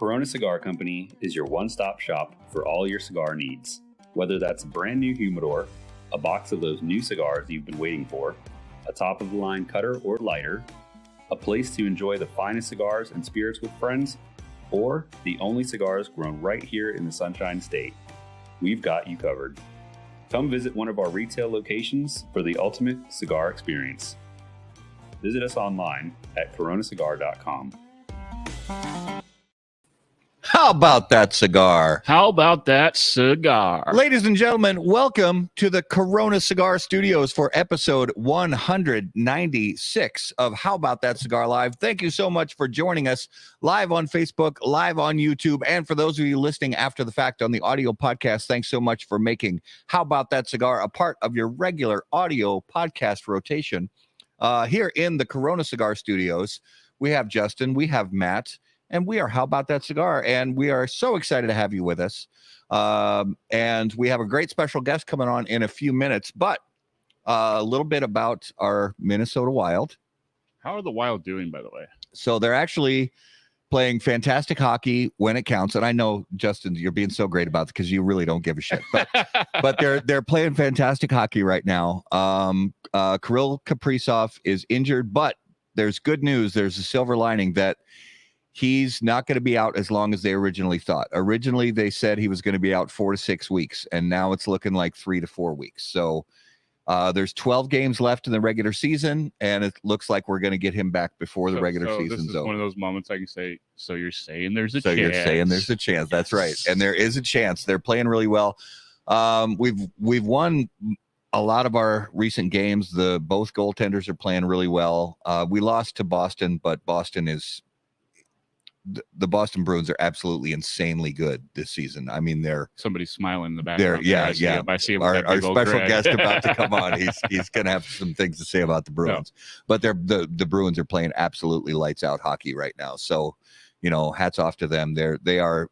Corona Cigar Company is your one-stop shop for all your cigar needs. Whether that's a brand new humidor, a box of those new cigars you've been waiting for, a top-of-the-line cutter or lighter, a place to enjoy the finest cigars and spirits with friends, or the only cigars grown right here in the Sunshine State, we've got you covered. Come visit one of our retail locations for the ultimate cigar experience. Visit us online at coronacigar.com. How about that cigar? How about that cigar? Ladies and gentlemen, welcome to the Corona Cigar Studios for episode 196 of How About That Cigar Live. Thank you so much for joining us live on Facebook, live on YouTube, and for those of you listening after the fact on the audio podcast, thanks so much for making How About That Cigar a part of your regular audio podcast rotation. Here in the Corona Cigar Studios, we have Justin, we have Matt, and we are How About That Cigar, and we are so excited to have you with us. And we have a great special guest coming on in a few minutes, but a little bit about our Minnesota Wild. How are the Wild doing, by the way? So they're actually playing fantastic hockey when it counts. And I know, Justin, you're being so great about it because you really don't give a shit. But they're playing fantastic hockey right now. Kirill Kaprizov is injured, but there's good news. There's a silver lining that he's not going to be out as long as they originally thought. Originally, they said he was going to be out 4 to 6 weeks, and now it's looking like 3 to 4 weeks. So there's 12 games left in the regular season, and it looks like we're going to get him back before the regular season's this is over. One of those moments I can say, so you're saying there's a chance. So you're saying there's a chance. That's right. And there is a chance. They're playing really well. We've won a lot of our recent games. Both goaltenders are playing really well. We lost to Boston, but Boston is... The Boston Bruins are absolutely insanely good this season. I mean, somebody's smiling in the background. Yeah. I see him. Our special guest about to come on. He's going to have some things to say about the Bruins. No. But the Bruins are playing absolutely lights out hockey right now. So, hats off to them. They are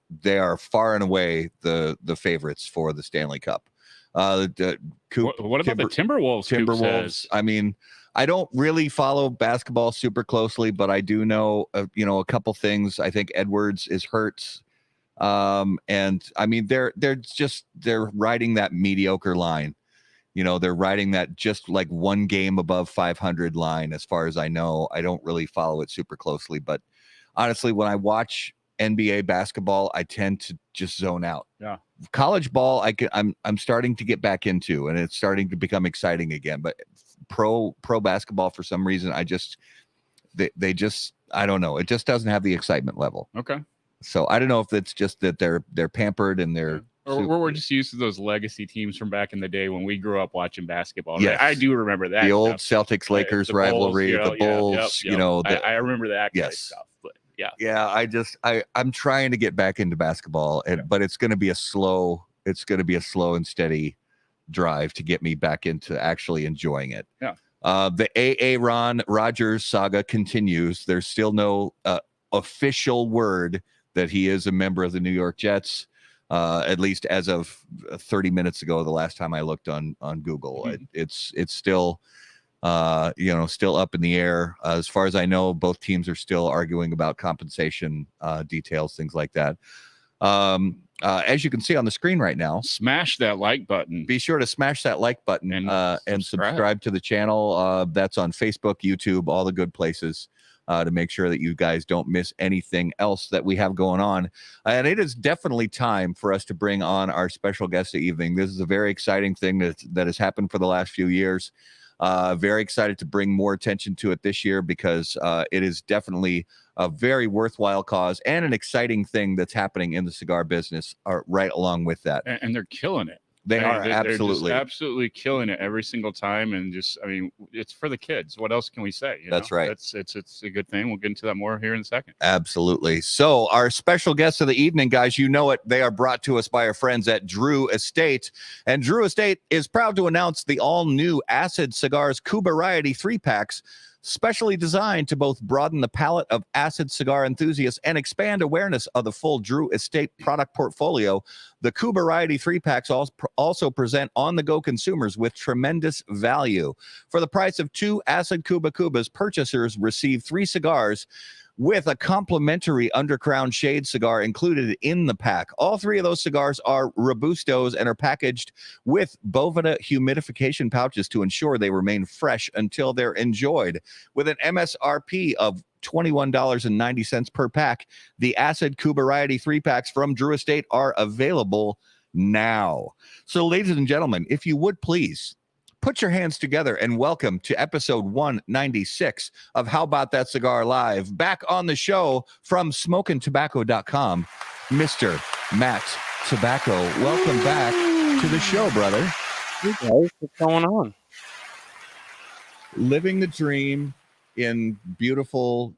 far and away the favorites for the Stanley Cup. What about the Timberwolves? Timberwolves. I mean, I don't really follow basketball super closely, but I do know, a couple things. I think Edwards is hurt. And I mean, they're riding that mediocre line. They're riding that just like one game above 500 line. As far as I know, I don't really follow it super closely, but honestly, when I watch NBA basketball, I tend to just zone out. Yeah. College ball, I'm starting to get back into, and it's starting to become exciting again. But pro basketball, for some reason, I don't know. It just doesn't have the excitement level. Okay. So I don't know if it's just that they're pampered and they're. Or we're just used to those legacy teams from back in the day when we grew up watching basketball. Yes. Right? I do remember that. The old Celtics-Lakers rivalry, the Bulls, I remember that kind of stuff. But yeah, I'm trying to get back into basketball, but it's going to be a slow and steady drive to get me back into actually enjoying it. Yeah. The Aaron Rodgers saga continues. There's still no official word that he is a member of the New York Jets. At least as of 30 minutes ago, the last time I looked on Google. Mm-hmm. It's still still up in the air. As far as I know, both teams are still arguing about compensation details, things like that. As you can see on the screen right now, smash that like button. Be sure to smash that like button and subscribe to the channel. That's on Facebook, YouTube, all the good places. To make sure that you guys don't miss anything else that we have going on. And it is definitely time for us to bring on our special guest this evening. This is a very exciting thing that has happened for the last few years. Very excited to bring more attention to it this year because it is definitely a very worthwhile cause and an exciting thing that's happening in the cigar business right along with that. And they're killing it. They're absolutely killing it every single time. And it's for the kids. What else can we say? That's right. It's a good thing. We'll get into that more here in a second. Absolutely. So our special guests of the evening, guys, they are brought to us by our friends at Drew Estate. And Drew Estate is proud to announce the all-new Acid Cigars Cubariety 3-packs, specially designed to both broaden the palette of acid cigar enthusiasts and expand awareness of the full Drew Estate product portfolio. The Cubariety 3-packs also present on-the-go consumers with tremendous value. For the price of 2 Acid Cuba Cubas, purchasers receive 3 cigars with a complimentary Undercrown Shade cigar included in the pack. All three of those cigars are Robustos and are packaged with Boveda humidification pouches to ensure they remain fresh until they're enjoyed. With an MSRP of $21.90 per pack, the Acid Kubariety 3-packs from Drew Estate are available now. So, ladies and gentlemen, if you would please put your hands together and welcome to episode 196 of How About That Cigar Live. Back on the show from SmokingTobacco.com, Mr. Matt Tabacco. Welcome back to the show, brother. Hey guys, what's going on? Living the dream in beautiful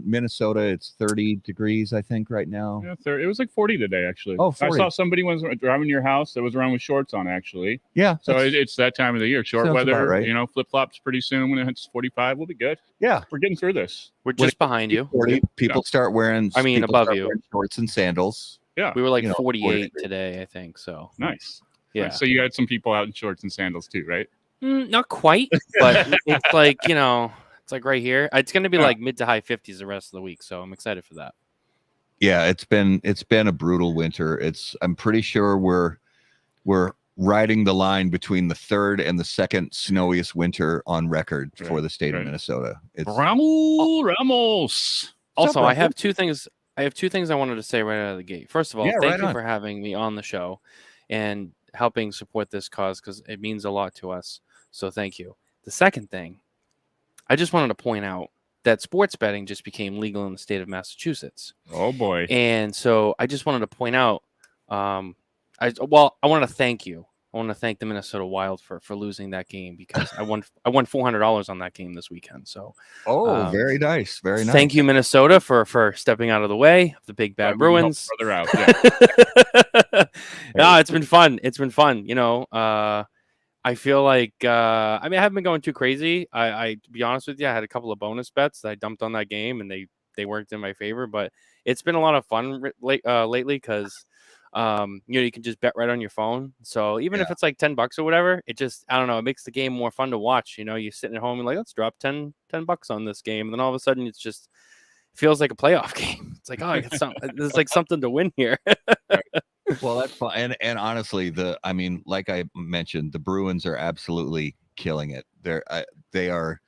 Minnesota. It's 30 degrees, I think, right now. Yeah, it was like 40 today, actually. Oh, 40. I saw somebody was driving to your house that was around with shorts on, actually. Yeah. So it's that time of the year. Short sounds weather, about right. Flip-flops pretty soon. When it's 45, we'll be good. Yeah. We're getting through this. We're just behind you. 40, people start wearing, I mean, people above start you. wearing shorts and sandals. Yeah. We were like You know, 48 today, I think. So Nice. yeah, Nice. So you had some people out in shorts and sandals too, right? Not quite, but it's like it's like right here. It's going to be like mid to high 50s the rest of the week, so I'm excited for that. Yeah, it's been a brutal winter. I'm pretty sure we're riding the line between the third and the second snowiest winter on record for the state of Minnesota. It's Ramos. Also, I have two things I wanted to say right out of the gate. First of all, thank you for having me on the show and helping support this cause, because it means a lot to us. So thank you. The second thing, I just wanted to point out that sports betting just became legal in the state of Massachusetts. Oh boy. And so I just wanted to point out, I want to thank you. I want to thank the Minnesota Wild for losing that game, because I won $400 on that game this weekend. So very nice. Very nice. Thank you, Minnesota, for stepping out of the way of the big bad Bruins. Further out. Yeah. No, it's been fun. It's been fun. I feel like I haven't been going too crazy. I to be honest with you, I had a couple of bonus bets that I dumped on that game, and they worked in my favor. But it's been a lot of fun lately, because you can just bet right on your phone. So even if it's like $10 or whatever, it just, I don't know, it makes the game more fun to watch. You're sitting at home and like, let's drop $10 on this game, and then all of a sudden it feels like a playoff game. It's like, oh, there's like something to win here. Well, that's fun. And honestly, like I mentioned, the Bruins are absolutely killing it. They are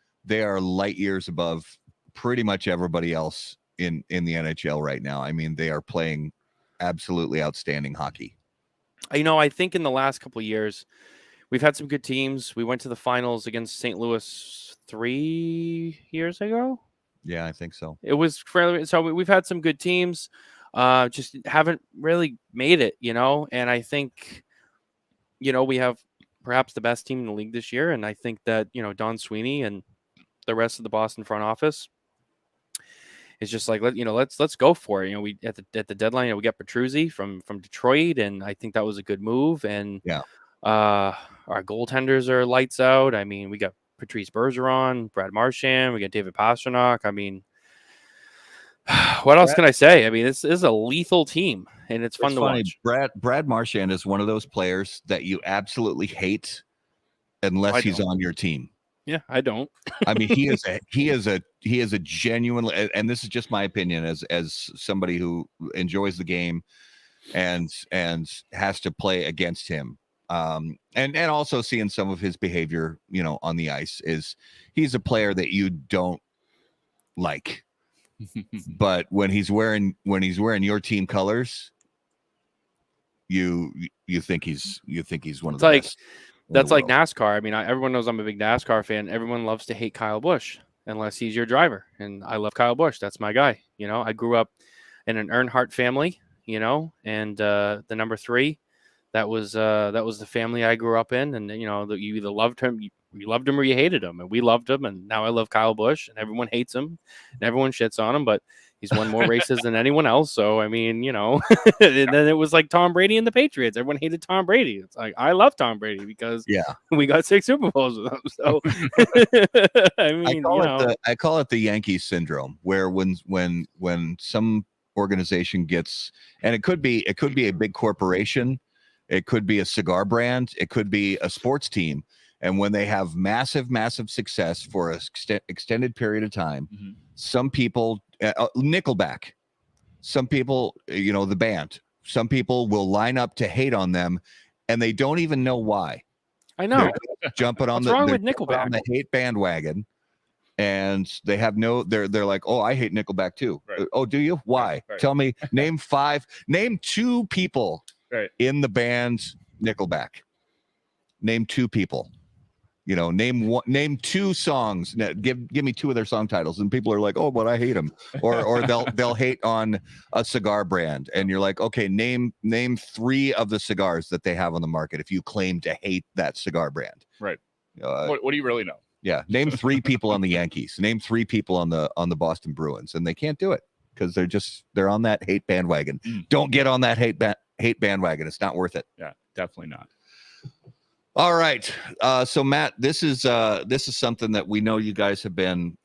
light years above pretty much everybody else in the NHL right now. I mean, they are playing absolutely outstanding hockey. I think in the last couple of years, we've had some good teams. We went to the finals against St. Louis 3 years ago. Yeah, I think so. It was fairly, so we've had some good teams. Just haven't really made it, and I think, we have perhaps the best team in the league this year. And I think that, Don Sweeney and the rest of the Boston front office is just like, let's go for it. We at the deadline, we got Petruzzi from Detroit, and I think that was a good move. And our goaltenders are lights out. I mean, we got Patrice Bergeron, Brad Marchand, we got David Pastrnak. I mean, what else can I say? I mean, this is a lethal team, and it's fun to watch. Brad Marchand is one of those players that you absolutely hate unless he's on your team. Yeah, I don't. I mean, he is a genuinely, and this is just my opinion as somebody who enjoys the game and has to play against him. And also seeing some of his behavior, on the ice, is he's a player that you don't like. But when he's wearing your team colors, you think he's one of the best. That's like NASCAR. I mean, everyone knows I'm a big NASCAR fan. Everyone loves to hate Kyle Busch unless he's your driver, and I love Kyle Busch. That's my guy. I grew up in an Earnhardt family. And the number 3, that was the family I grew up in, and you either loved him. You loved him or you hated him, and we loved him. And now I love Kyle Busch, and everyone hates him, and everyone shits on him, but he's won more races than anyone else. So, I mean, and then it was like Tom Brady and the Patriots. Everyone hated Tom Brady. It's like, I love Tom Brady because we got 6 Super Bowls with him. So, I mean, I call it the Yankees syndrome, where when some organization gets, and it could be a big corporation, it could be a cigar brand, it could be a sports team. And when they have massive success for an extended period of time, some people Nickelback. Some people, the band, some people will line up to hate on them, and they don't even know why. I know. They're jumping on What's wrong with jumping on Nickelback? the hate bandwagon, and they have they're like, oh, I hate Nickelback too. Right. Oh, do you? Why? Right. Tell me. Name 2 people in the band Nickelback. Name 2 people. Name 2 songs. Give me 2 of their song titles, and people are like, "Oh, but I hate them," or they'll hate on a cigar brand, and you're like, "Okay, name 3 of the cigars that they have on the market if you claim to hate that cigar brand." Right. What do you really know? Yeah, name 3 people on the Yankees. Name 3 people on the Boston Bruins, and they can't do it because they're on that hate bandwagon. Don't get on that hate bandwagon. It's not worth it. Yeah, definitely not. All right. So Matt, this is something that we know you guys have been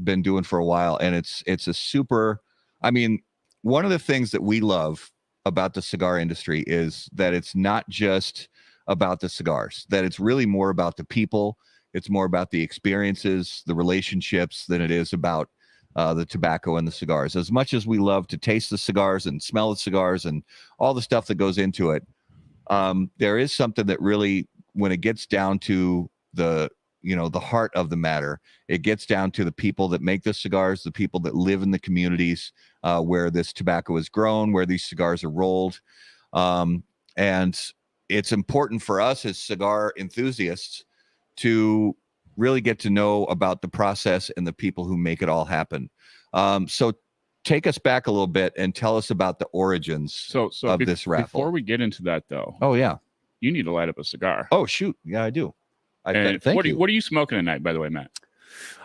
doing for a while, and it's a super. I mean, one of the things that we love about the cigar industry is that it's not just about the cigars, that it's really more about the people. It's more about the experiences, the relationships, than it is about the tobacco and the cigars. As much as we love to taste the cigars and smell the cigars and all the stuff that goes into it, there is something that really, when it gets down to the heart of the matter, it gets down to the people that make the cigars, the people that live in the communities where this tobacco is grown, where these cigars are rolled. And it's important for us as cigar enthusiasts to really get to know about the process and the people who make it all happen. So take us back a little bit and tell us about the origins of this raffle. Before we get into that, though, oh yeah, you need to light up a cigar. Oh shoot, yeah, I do. What are you smoking tonight, by the way, Matt?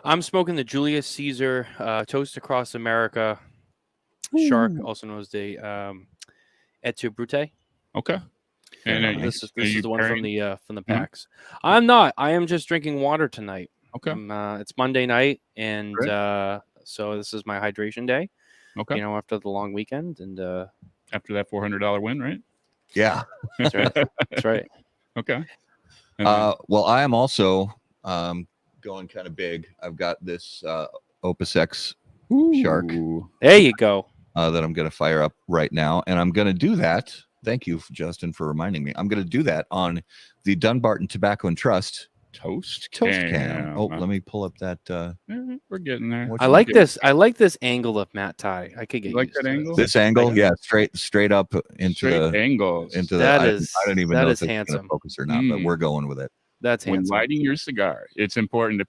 I'm smoking the Julius Caesar Toast Across America Shark, also known as the Et tu Brute. Okay. And this is the one from the packs. I'm not. I am just drinking water tonight. Okay. It's Monday night, and so this is my hydration day. Okay. After the long weekend, and after that $400 win, right? Yeah, that's right. That's right. Okay. Well, I am also going kind of big. I've got this Opus X Shark. There you go. That I'm going to fire up right now, and I'm going to do that. Thank you, Justin, for reminding me. I'm going to do that on the Dunbarton Tobacco and Trust Toast Cam. Oh, let me pull up that. We're getting there. I like this. I like this angle of Matt Ty. I could get like that angle. This angle, yeah, straight up into the angles. Into that the, is. I don't even that know is if it's handsome. going to focus or not, but we're going with it. That's handsome. When lighting your cigar, it's important to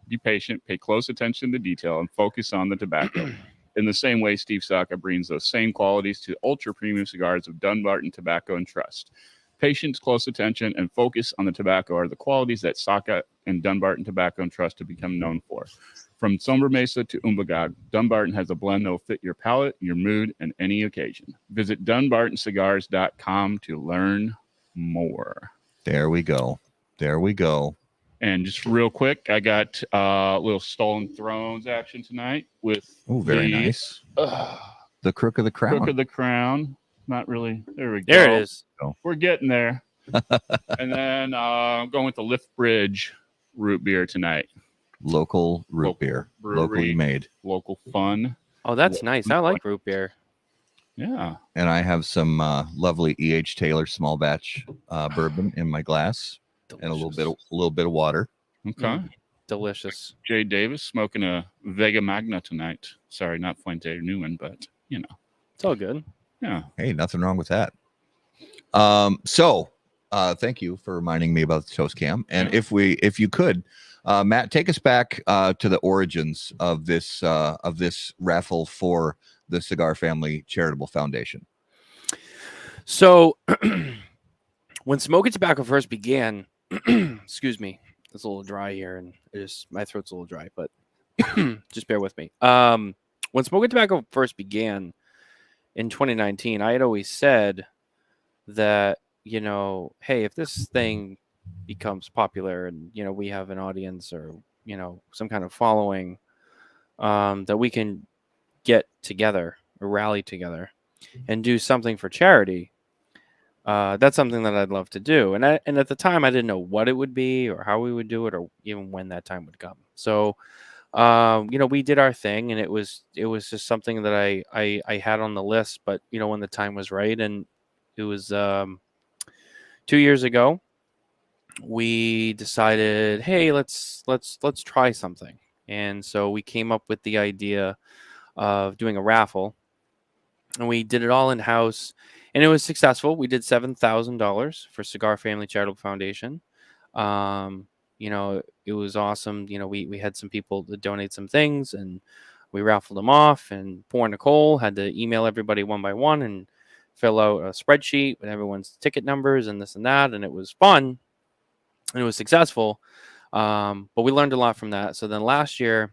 be patient, pay close attention to detail, and focus on the tobacco. In the same way, Steve Saka brings those same qualities to ultra premium cigars of Dunbarton Tobacco and Trust. Patience, close attention, and focus on the tobacco are the qualities that Saka and Dunbarton Tobacco and Trust have become known for. From Somber Mesa to Umbagog, Dunbarton has a blend that will fit your palate, your mood, and any occasion. Visit DunbartonCigars.com to learn more. There we go. And just real quick, I got a little Stolen Thrones action tonight with very nice. The Crook of the Crown. Crook of the Crown. Not really. There we go. There it is. We're getting there. And then I'm going with the Lift Bridge root beer tonight. Local root beer. Brewery, locally made. Local fun. Oh, that's nice. I like root beer. Yeah. And I have some lovely E.H. Taylor small batch bourbon in my glass. Delicious. And a little bit of water. Okay. Delicious. Jay Davis smoking a Vega Magna tonight. Sorry, not Fuente Newman, but it's all good. Yeah. Hey, nothing wrong with that. So thank you for reminding me about the Toast Cam. And if you could, Matt, take us back to the origins of this raffle for the Cigar Family Charitable Foundation. So when smoking tobacco first began, excuse me, it's a little dry here, and my throat's a little dry, but just bear with me. When smoking tobacco first began in 2019, I had always said that, hey, if this thing becomes popular and, we have an audience or, some kind of following, that we can get together or rally together and do something for charity. That's something that I'd love to do. And at the time, I didn't know what it would be or how we would do it or even when that time would come. So we did our thing, and it was just something that I had on the list, but when the time was right, and it was 2 years ago, we decided, hey, let's try something. And so we came up with the idea of doing a raffle, and we did it all in house, and it was successful. We did $7,000 for Cigar Family Charitable Foundation. It was awesome. We had some people to donate some things, and we raffled them off. And poor Nicole had to email everybody one by one and fill out a spreadsheet with everyone's ticket numbers and this and that. And it was fun, and it was successful. But we learned a lot from that. So then last year,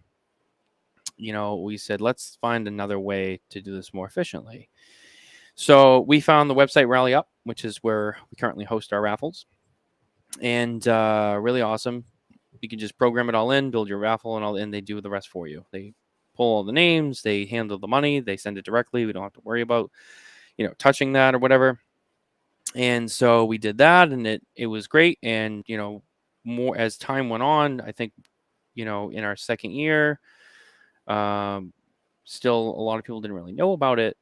we said, let's find another way to do this more efficiently. So we found the website Rally Up, which is where we currently host our raffles. And really awesome. You can just program it all in, build your raffle, and they do the rest for you. They pull all the names, they handle the money, they send it directly. We don't have to worry about, touching that or whatever. And so we did that, and it was great. And, more as time went on, I think, in our second year, still a lot of people didn't really know about it.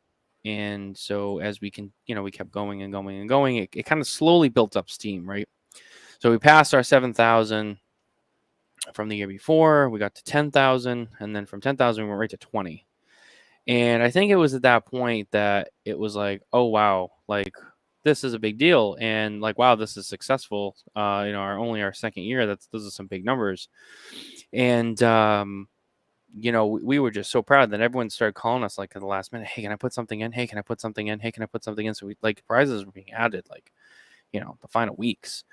And so as we kept going and going and going, it kind of slowly built up steam, right? So we passed our 7,000 from the year before. We got to 10,000, and then from 10,000 we went right to 20. And I think it was at that point that it was like, oh wow, like this is a big deal, and like wow, this is successful. Our second year, those are some big numbers. And we were just so proud that everyone started calling us like at the last minute. Hey, can I put something in? Hey, can I put something in? Hey, can I put something in? So we prizes were being added like, the final weeks.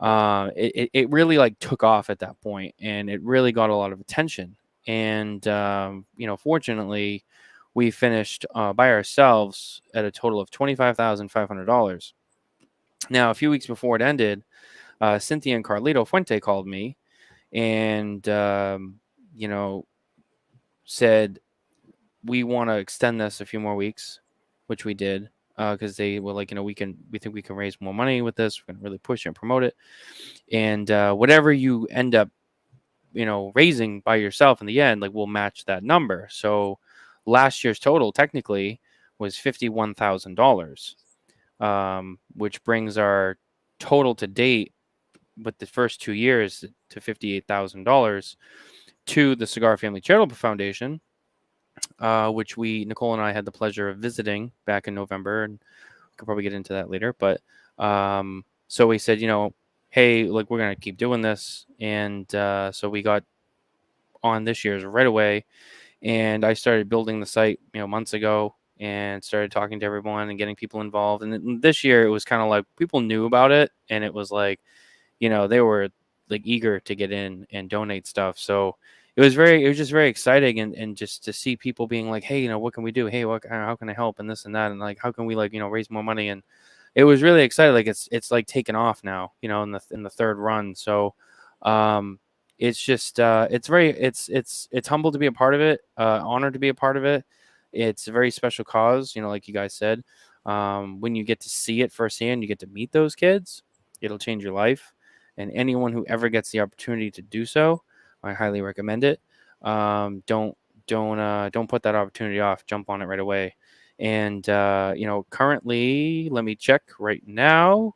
It really like took off at that point, and it really got a lot of attention. And fortunately, we finished by ourselves at a total of $25,500. Now, a few weeks before it ended, Cynthia and Carlito Fuente called me, and said, we want to extend this a few more weeks, which we did, because they were like, we think we can raise more money with this. We're going to really push it and promote it. And whatever you end up, raising by yourself in the end, like we'll match that number. So last year's total technically was $51,000, which brings our total to date with the first 2 years to $58,000 to the Cigar Family Charitable Foundation, which Nicole and I had the pleasure of visiting back in November, and we could probably get into that later. But so we said, hey, like we're gonna keep doing this, and so we got on this year's right away, and I started building the site, months ago, and started talking to everyone and getting people involved. And this year it was kind of like people knew about it, and it was like, they were like eager to get in and donate stuff. So it was just very exciting, and just to see people being like, hey, what can we do? Hey, how can I help? And this and that, and like, how can we raise more money? And it was really exciting. Like it's like taken off now, in the third run. So it's just it's humble to be a part of it, honored to be a part of it. It's a very special cause, like you guys said. When you get to see it firsthand, you get to meet those kids, it'll change your life. And anyone who ever gets the opportunity to do so, I highly recommend it. Don't put that opportunity off. Jump on it right away. And currently, let me check right now.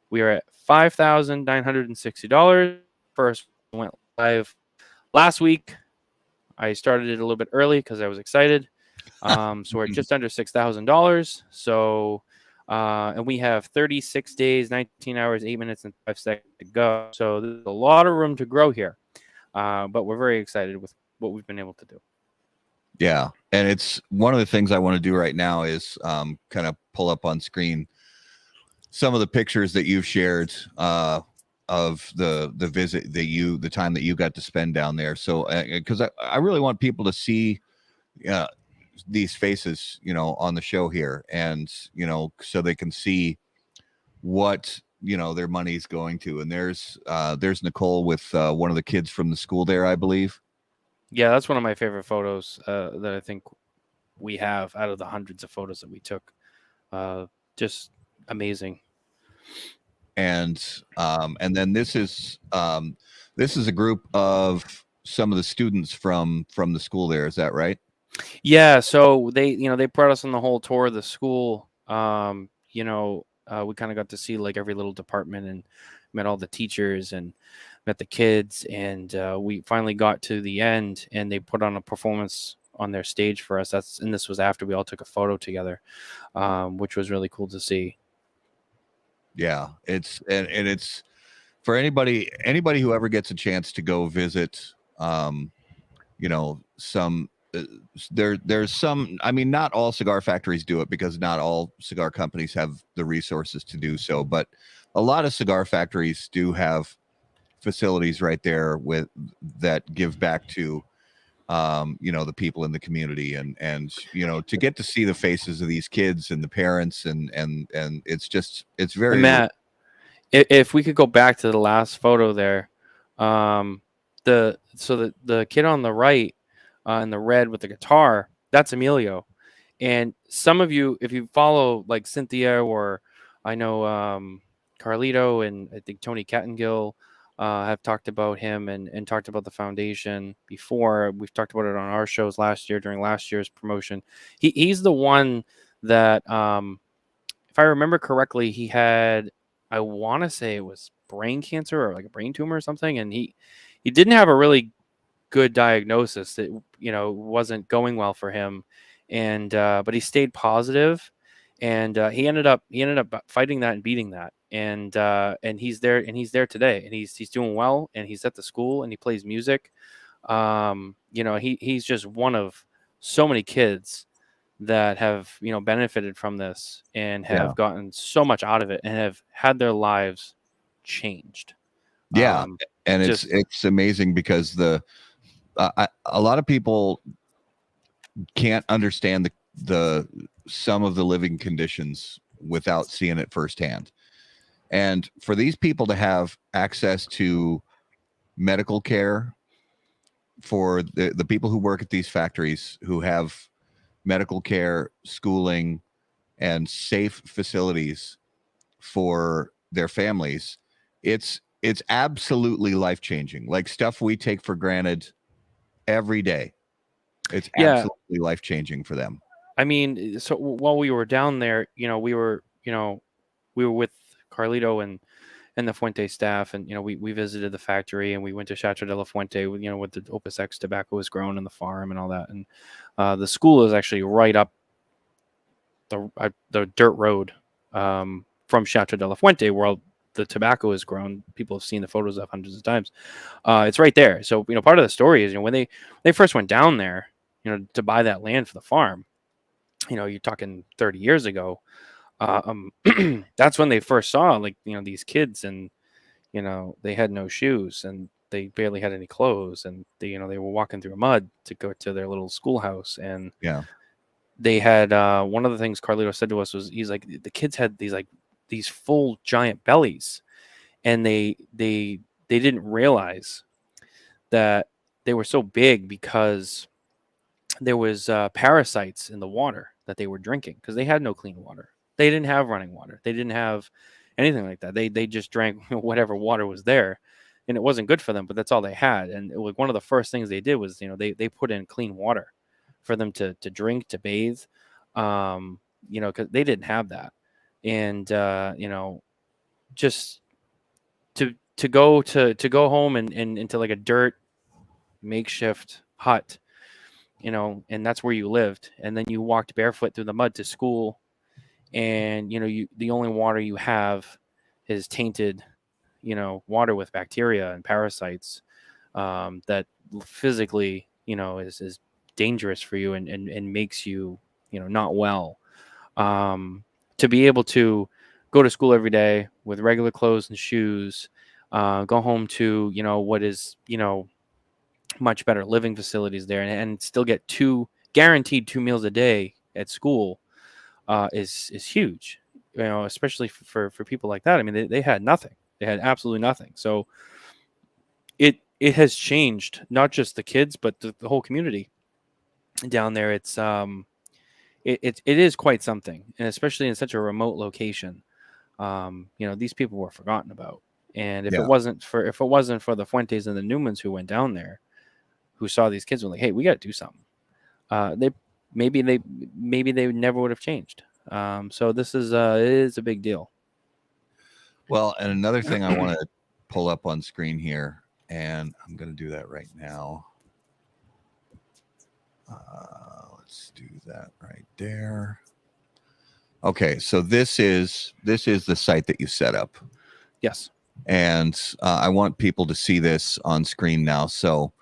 We are at $5,960. First went live last week. I started it a little bit early because I was excited. So we're just under $6,000. So, and we have 36 days, 19 hours, 8 minutes, and 5 seconds to go. So there's a lot of room to grow here. But we're very excited with what we've been able to do. Yeah. And it's one of the things I want to do right now is kind of pull up on screen some of the pictures that you've shared of the visit the time that you got to spend down there. So because I really want people to see these faces, on the show here, and so they can see what their money's going to. And there's Nicole with one of the kids from the school there, I believe. Yeah, that's one of my favorite photos that I think we have out of the hundreds of photos that we took. Just amazing. And then this is a group of some of the students from the school there. Is that right? Yeah, so they brought us on the whole tour of the school. We kind of got to see like every little department and met all the teachers and met the kids, and we finally got to the end, and they put on a performance on their stage for us. And this was after we all took a photo together, which was really cool to see. Yeah, it's and it's for anybody who ever gets a chance to go visit, some there's some, I mean, not all cigar factories do it because not all cigar companies have the resources to do so, but a lot of cigar factories do have facilities right there with that give back to the people in the community, and to get to see the faces of these kids and the parents, and it's very. And Matt, if we could go back to the last photo there, the kid on the right, in the red with the guitar, that's Emilio. And some of you, if you follow like Cynthia, or I know Carlito, and I think Tony Cattengill have talked about him and talked about the foundation before. We've talked about it on our shows last year during last year's promotion. He's the one that, if I remember correctly, he had, I want to say it was brain cancer or like a brain tumor or something, and he didn't have a really good diagnosis. It wasn't going well for him, and but he stayed positive, and he ended up fighting that and beating that, and he's there today, and he's doing well, and he's at the school and he plays music. He's just one of so many kids that have benefited from this and have gotten so much out of it and have had their lives changed. And it's amazing because a lot of people can't understand the some of the living conditions without seeing it firsthand. And for these people to have access to medical care, for the people who work at these factories who have medical care, schooling, and safe facilities for their families, it's absolutely life-changing. Like stuff we take for granted every day. It's absolutely life-changing for them. I mean, so while we were down there, we were with Carlito and the Fuente staff, and we visited the factory, and we went to Chateau de la Fuente, with the Opus X tobacco was grown in the farm and all that. And the school is actually right up the dirt road from Chateau de la Fuente, where the tobacco is grown. People have seen the photos of hundreds of times. It's right there. So part of the story is when they first went down there, to buy that land for the farm, you're talking 30 years ago. That's when they first saw these kids, and they had no shoes and they barely had any clothes, and they were walking through mud to go to their little schoolhouse. And they had one of the things Carlito said to us was, he's like, the kids had these full giant bellies, and they didn't realize that they were so big because there was parasites in the water that they were drinking, because they had no clean water. They didn't have running water. They didn't have anything like that. They just drank whatever water was there, and it wasn't good for them, but that's all they had. And it was one of the first things they did was, they put in clean water for them to drink, to bathe, because they didn't have that. And just to go home and into like a dirt makeshift hut, and that's where you lived, and then you walked barefoot through the mud to school, and the only water you have is tainted water with bacteria and parasites that physically is dangerous for you and makes you not well. To be able to go to school every day with regular clothes and shoes, go home to what is much better living facilities there, and still get guaranteed 2 meals a day at school is huge, especially for people like that. I mean, they had nothing. They had absolutely nothing. So it has changed not just the kids, but the whole community down there. It's it is quite something, and especially in such a remote location. These people were forgotten about, and if it wasn't for the Fuentes and the Newmans who went down there, who saw these kids were like, hey, we got to do something. They never would have changed. So this is it is a big deal. Well, and another thing I want to pull up on screen here, and I'm going to do that right now. Let's do that right there. Okay, so this is the site that you set up. Yes. And I want people to see this on screen now. So,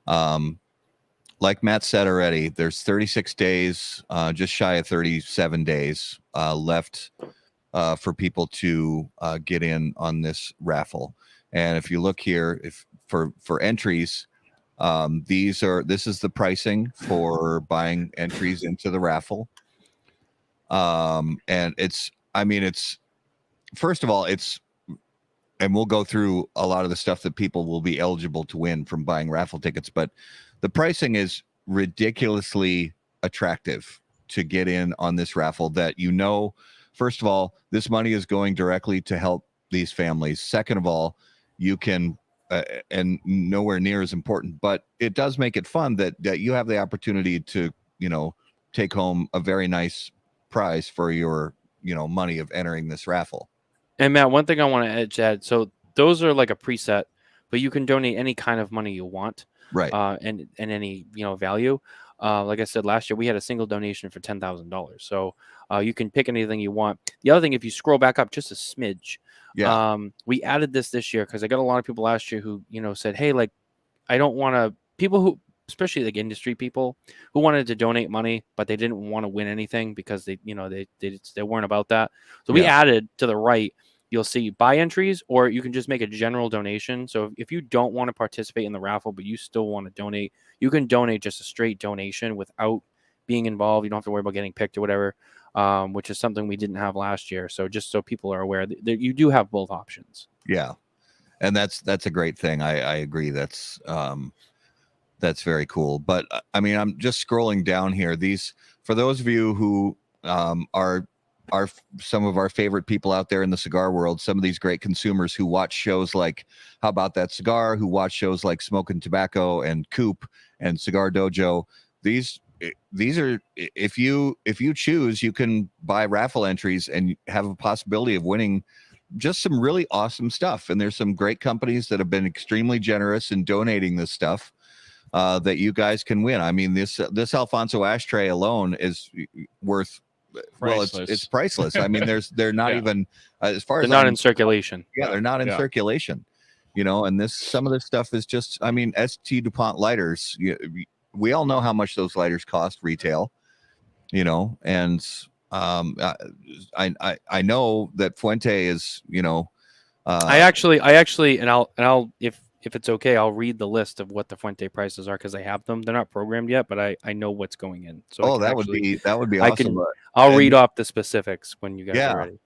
like Matt said already, there's 36 days, just shy of 37 days left for people to get in on this raffle. And if you look here, if for entries, this is the pricing for buying entries into the raffle. And it's first of all, and we'll go through a lot of the stuff that people will be eligible to win from buying raffle tickets, but the pricing is ridiculously attractive to get in on this raffle. That, first of all, this money is going directly to help these families. Second of all, you can and nowhere near as important, but it does make it fun that you have the opportunity to take home a very nice prize for your money of entering this raffle. And Matt, one thing I want to add, so those are like a preset, but you can donate any kind of money you want, right? And any value. Like I said last year, we had a single donation for $10,000, so you can pick anything you want. The other thing, if you scroll back up just a smidge, we added this year because I got a lot of people last year who said, hey, like, I don't want to, people who, especially like industry people who wanted to donate money, but they didn't want to win anything because they weren't about that. So we added to the right, you'll see buy entries, or you can just make a general donation. So if you don't want to participate in the raffle, but you still want to donate, you can donate just a straight donation without being involved. You don't have to worry about getting picked or whatever, which is something we didn't have last year. So just so people are aware that you do have both options. Yeah. And that's a great thing. I agree. That's very cool. But I mean, I'm just scrolling down here. These, for those of you who are some of our favorite people out there in the cigar world, some of these great consumers who watch shows like How About That Cigar, who watch shows like Smoking Tobacco and Coop and Cigar Dojo. These are, if you choose, you can buy raffle entries and have a possibility of winning just some really awesome stuff. And there's some great companies that have been extremely generous in donating this stuff that you guys can win. I mean, this Alfonso ashtray alone is worth priceless. Well, it's priceless. I mean, they're not even as far as they're not in circulation. Yeah, they're not in circulation. And some of this stuff is just, I mean, ST DuPont lighters. We all know how much those lighters cost retail. And I know that Fuente is, I actually, and I'll if it's okay, I'll read the list of what the Fuente prices are because I have them. They're not programmed yet, but I know what's going in. So that would be awesome. I'll read off the specifics when you guys are ready.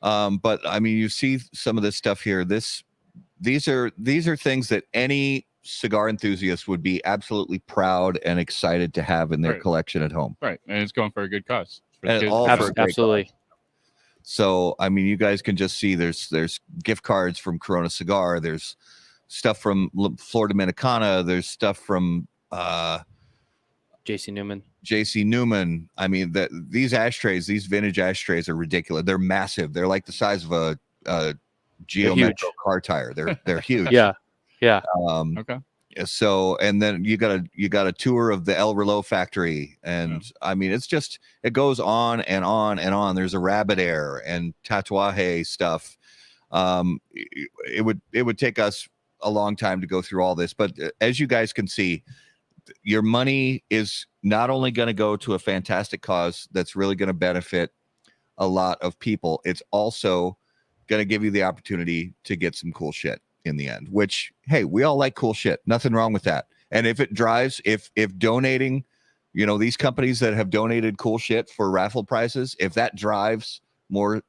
But I mean, you see some of this stuff here. These are things that any cigar enthusiast would be absolutely proud and excited to have in their collection at home. Right, and it's going for a good cause. And all for a great absolutely. cause. So I mean, you guys can just see there's gift cards from Corona Cigar. There's stuff from Flor Dominicana. There's stuff from JC Newman. I mean, these ashtrays, these vintage ashtrays are ridiculous. They're massive. They're like the size of a Geo Metro car tire. They're huge. Yeah. Okay. So, and then you got a tour of the El Reloj factory, and I mean, it goes on and on and on. There's a Rabbit Air and Tatuaje stuff. It would take us a long time to go through all this, but as you guys can see, your money is not only going to go to a fantastic cause that's really going to benefit a lot of people, it's also going to give you the opportunity to get some cool shit in the end, which, hey, we all like cool shit. Nothing wrong with that. And if it drives, if donating, these companies that have donated cool shit for raffle prizes, if that drives more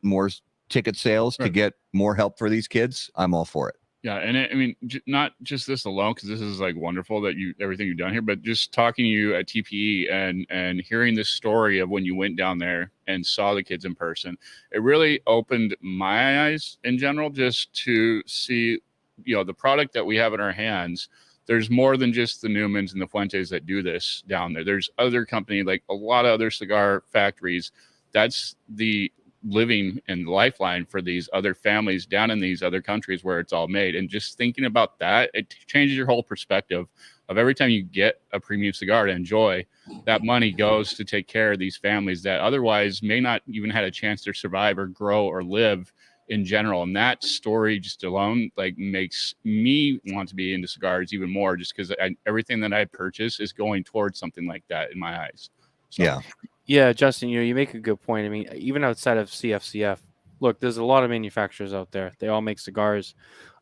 ticket sales to get more help for these kids, I'm all for it. Yeah, and I mean, not just this alone, because this is like wonderful that everything you've done here, but just talking to you at TPE and hearing this story of when you went down there and saw the kids in person, it really opened my eyes in general, just to see, the product that we have in our hands there's more than just the Newmans and the Fuentes that do this down there. There's other company, like a lot of other cigar factories. That's the living and lifeline for these other families down in these other countries where it's all made. And just thinking about that, it changes your whole perspective of every time you get a premium cigar to enjoy, that money goes to take care of these families that otherwise may not even had a chance to survive or grow or live in general. And that story just alone like makes me want to be into cigars even more, just because everything that I purchase is going towards something like that in my eyes. So. Yeah, Justin, you make a good point. I mean, even outside of CFCF, look, there's a lot of manufacturers out there. They all make cigars.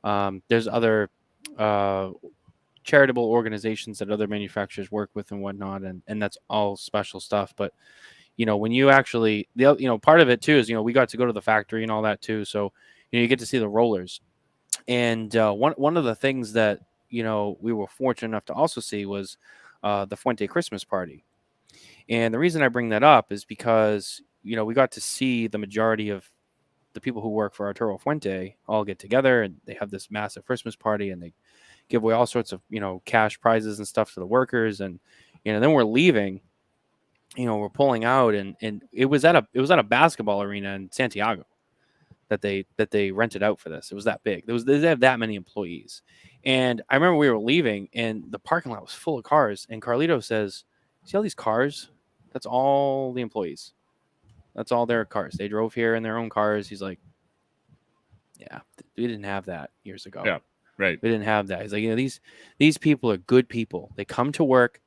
There's other charitable organizations that other manufacturers work with and whatnot, and that's all special stuff. But when you actually, part of it too is we got to go to the factory and all that too. So you get to see the rollers. And one of the things that we were fortunate enough to also see was the Fuente Christmas party. And the reason I bring that up is because, we got to see the majority of the people who work for Arturo Fuente all get together, and they have this massive Christmas party, and they give away all sorts of, cash prizes and stuff to the workers. And, then we're leaving, we're pulling out, and it was at a basketball arena in Santiago that they rented out for this. It was that big. They have that many employees. And I remember we were leaving, and the parking lot was full of cars. And Carlito says, "See all these cars? That's all the employees. That's all their cars. They drove here in their own cars." He's like, "Yeah, we didn't have that years ago. Yeah, right. We didn't have that." He's like, these people are good people. They come to work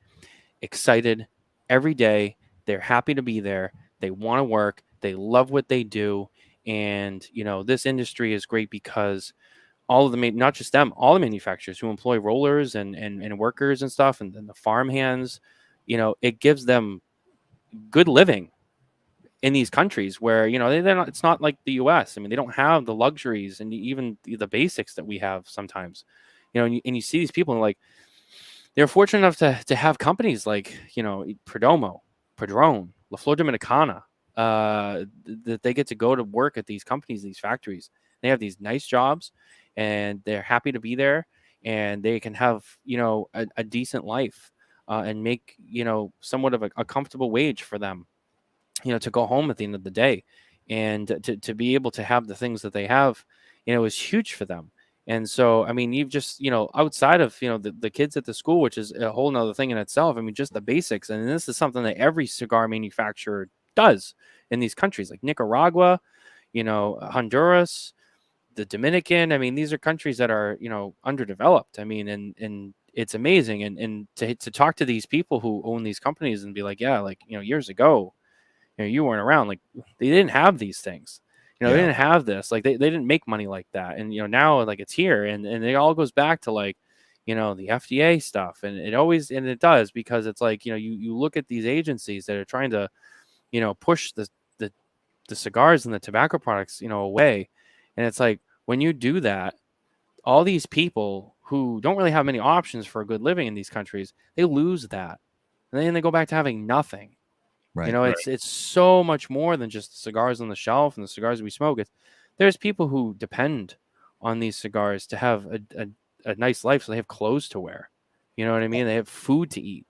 excited every day. They're happy to be there. They want to work. They love what they do. And, this industry is great because all of the, not just them, all the manufacturers who employ rollers and workers and stuff, and the farm hands, it gives them good living in these countries where, they're not, it's not like the US. I mean, they don't have the luxuries and even the basics that we have sometimes, and you see these people and like, they're fortunate enough to have companies like, Perdomo, Padron, La Flor Dominicana, that they get to go to work at these companies, these factories. They have these nice jobs and they're happy to be there, and they can have, a decent life and make, somewhat of a comfortable wage for them, to go home at the end of the day, and to be able to have the things that they have, is huge for them. And so, I mean, you've just, outside of, the kids at the school, which is a whole nother thing in itself. I mean, just the basics. And this is something that every cigar manufacturer does in these countries like Nicaragua, Honduras, the Dominican. I mean, these are countries that are, underdeveloped. I mean, and it's amazing. And to talk to these people who own these companies and be like, yeah, like, years ago, you weren't around. Like, they didn't have these things. They didn't have this. Like, they didn't make money like that. And, now, like, it's here. And it all goes back to, like, the FDA stuff. And it does, because it's like, you look at these agencies that are trying to, push the cigars and the tobacco products, away. And it's like, when you do that, all these people who don't really have many options for a good living in these countries, they lose that. And then they go back to having nothing. Right. It's so much more than just the cigars on the shelf and the cigars we smoke. There's people who depend on these cigars to have a nice life, so they have clothes to wear. You know what I mean? They have food to eat.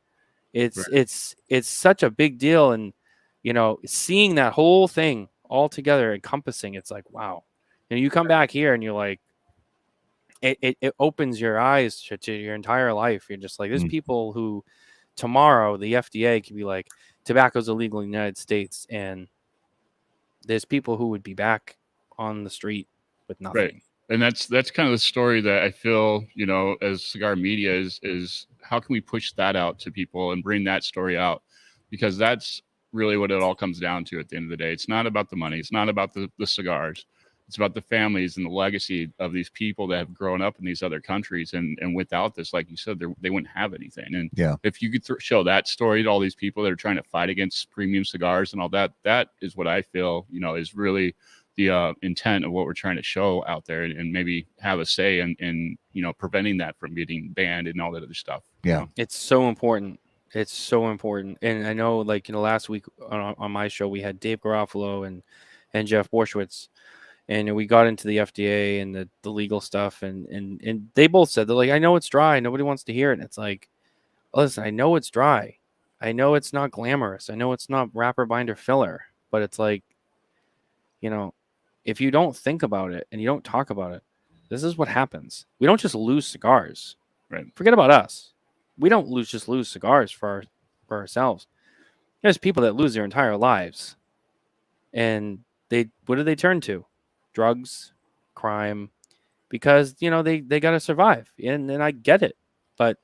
It's such a big deal, and seeing that whole thing all together, encompassing, it's like, wow. And you come back here and you're like, it opens your eyes to your entire life. You're just like, there's people who tomorrow the FDA could be like, tobacco's illegal in the United States, and there's people who would be back on the street with nothing. Right. And that's kind of the story that I feel, as cigar media is how can we push that out to people and bring that story out? Because that's really what it all comes down to at the end of the day. It's not about the money. It's not about the cigars. It's about the families and the legacy of these people that have grown up in these other countries. And without this, like you said, they wouldn't have anything. And if you could show that story to all these people that are trying to fight against premium cigars and all that, that is what I feel, is really the intent of what we're trying to show out there, and maybe have a say in preventing that from getting banned and all that other stuff. Yeah. It's so important. It's so important. And I know, like, last week on my show, we had Dave Garofalo and Jeff Borshwitz. And we got into the FDA and the legal stuff, and they both said, they're like, I know it's dry, nobody wants to hear it. And it's like, listen, I know it's dry, I know it's not glamorous, I know it's not wrapper, binder, filler, but it's like, you know, if you don't think about it and you don't talk about it, this is what happens. We don't just lose cigars. Right. Forget about us. We don't just lose cigars for ourselves. There's people that lose their entire lives, and what do they turn to? Drugs, crime, because they got to survive, and I get it, but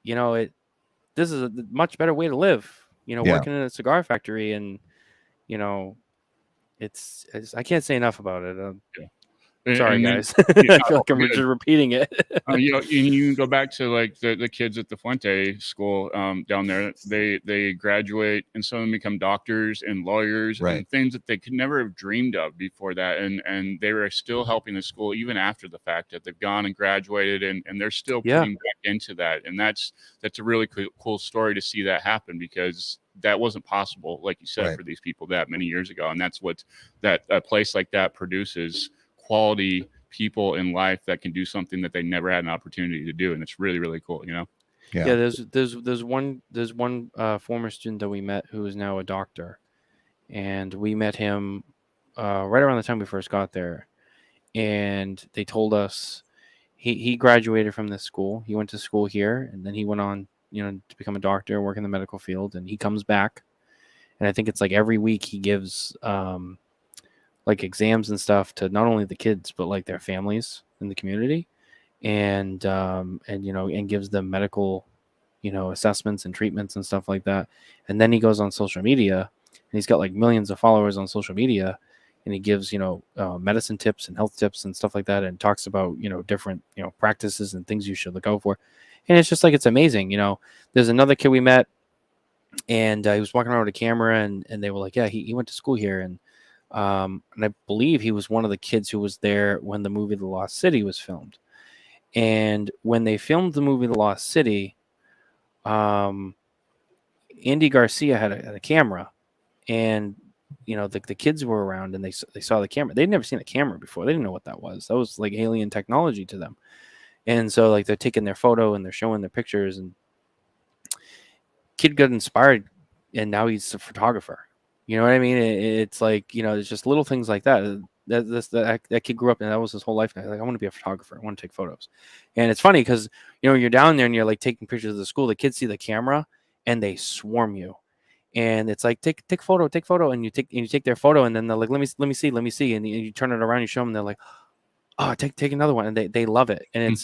this is a much better way to live. Yeah. Working in a cigar factory, and I can't say enough about it. Sorry, And then- guys. Yeah, I feel like I'm good. just repeating it. You can go back to like the kids at the Fuente school down there. They graduate, and some of them become doctors and lawyers, Right. and things that they could never have dreamed of before that. And they were still helping the school even after the fact that they've gone and graduated, and they're still Yeah. putting back into that. And that's a really cool story to see that happen, because that wasn't possible, like you said, Right. for these people that many years ago. And that's what a place like that produces: quality people in life that can do something that they never had an opportunity to do. And it's really, really cool, Yeah. There's one former student that we met who is now a doctor, and we met him right around the time we first got there, and they told us he graduated from this school. He went to school here, and then he went on to become a doctor, work in the medical field, and he comes back, and I think it's like every week he gives like exams and stuff to not only the kids but like their families in the community, and gives them medical assessments and treatments and stuff like that. And then he goes on social media, and he's got like millions of followers on social media, and he gives medicine tips and health tips and stuff like that, and talks about different practices and things you should look out for. And it's just like, it's amazing. There's another kid we met, and he was walking around with a camera, and they were like, yeah, he went to school here, and I believe he was one of the kids who was there when the movie The Lost City was filmed. And when they filmed the movie The Lost City, Andy Garcia had a camera, and the kids were around, and they saw the camera. They'd never seen a camera before. They didn't know what that was. That was like alien technology to them. And so like they're taking their photo and they're showing their pictures, and kid got inspired, and now he's a photographer. You know what I mean? It's like, it's just little things like that. That kid grew up, and that was his whole life. Like, I want to be a photographer. I want to take photos. And it's funny because, you're down there and you're like taking pictures of the school. The kids see the camera and they swarm you. And it's like, take photo. And you take their photo, and then they're like, let me see. And you turn it around, you show them, they're like, oh, take another one. And they love it. And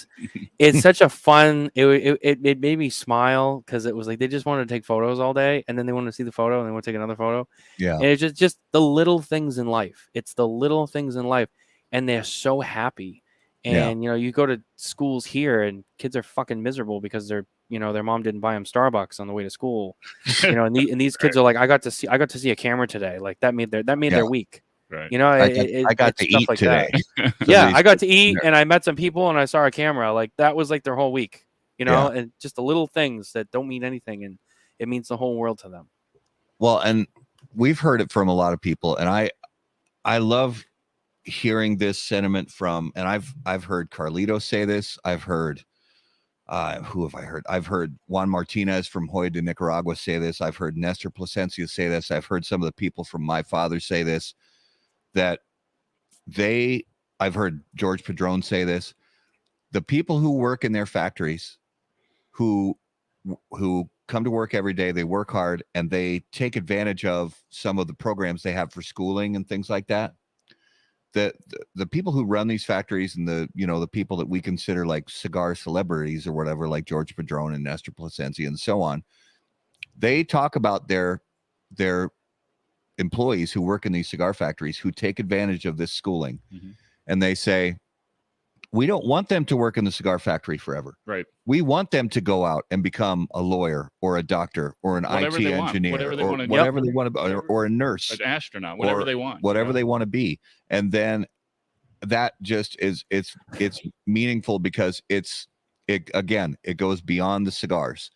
it's such a fun, it made me smile, because it was like they just wanted to take photos all day, and then they wanted to see the photo, and they want to take another photo. Yeah. And it's just the little things in life. It's the little things in life, and they're so happy. And you go to schools here, and kids are fucking miserable because their mom didn't buy them Starbucks on the way to school. And these kids are like, I got to see a camera today. Like that made their week. Right. I got to eat like today. Yeah, I got to eat, and I met some people, and I saw a camera. Like that was like their whole week, and just the little things that don't mean anything, and it means the whole world to them. Well, and we've heard it from a lot of people, and I love hearing this sentiment from, and I've heard Carlito say this. I've heard who have I heard? I've heard Juan Martinez from Hoya de Nicaragua say this. I've heard Nestor Plasencia say this. I've heard some of the people from My Father say this, that I've heard George Padron say this. The people who work in their factories, who come to work every day, they work hard, and they take advantage of some of the programs they have for schooling and things like that. The people who run these factories, and the people that we consider like cigar celebrities or whatever, like George Padron and Nestor Plasencia and so on, they talk about their employees who work in these cigar factories who take advantage of this schooling. Mm-hmm. And they say, we don't want them to work in the cigar factory forever. Right. We want them to go out and become a lawyer or a doctor or an IT engineer, whatever they or want to whatever they want to, or a nurse, an astronaut, whatever they want, whatever they want to be. And then that just it's meaningful, because it goes beyond the cigars,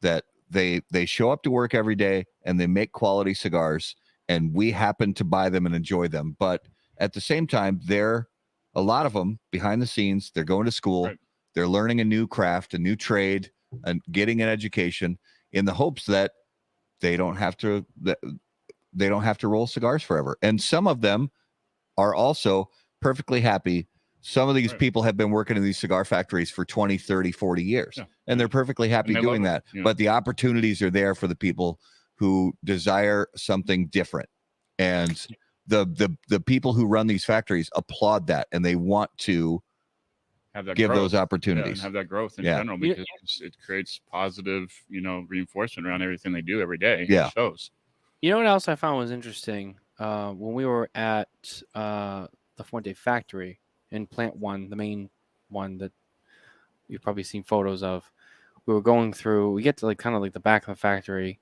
that they show up to work every day and they make quality cigars, and we happen to buy them and enjoy them. But at the same time, they're a lot of them behind the scenes. They're going to school. Right. They're learning a new craft, a new trade, and getting an education in the hopes that they don't have to roll cigars forever. And some of them are also perfectly happy. Some of these people have been working in these cigar factories for 20, 30, 40 years, and they're perfectly happy doing that. But the opportunities are there for the people who desire something different. And the people who run these factories applaud that, and they want to have that give growth. those opportunities. And have that growth in general, because it creates positive, reinforcement around everything they do every day. Yeah. It shows. You know what else I found was interesting? When we were at the Fuente factory in Plant 1, the main one that you've probably seen photos of, we get to kind of the back of the factory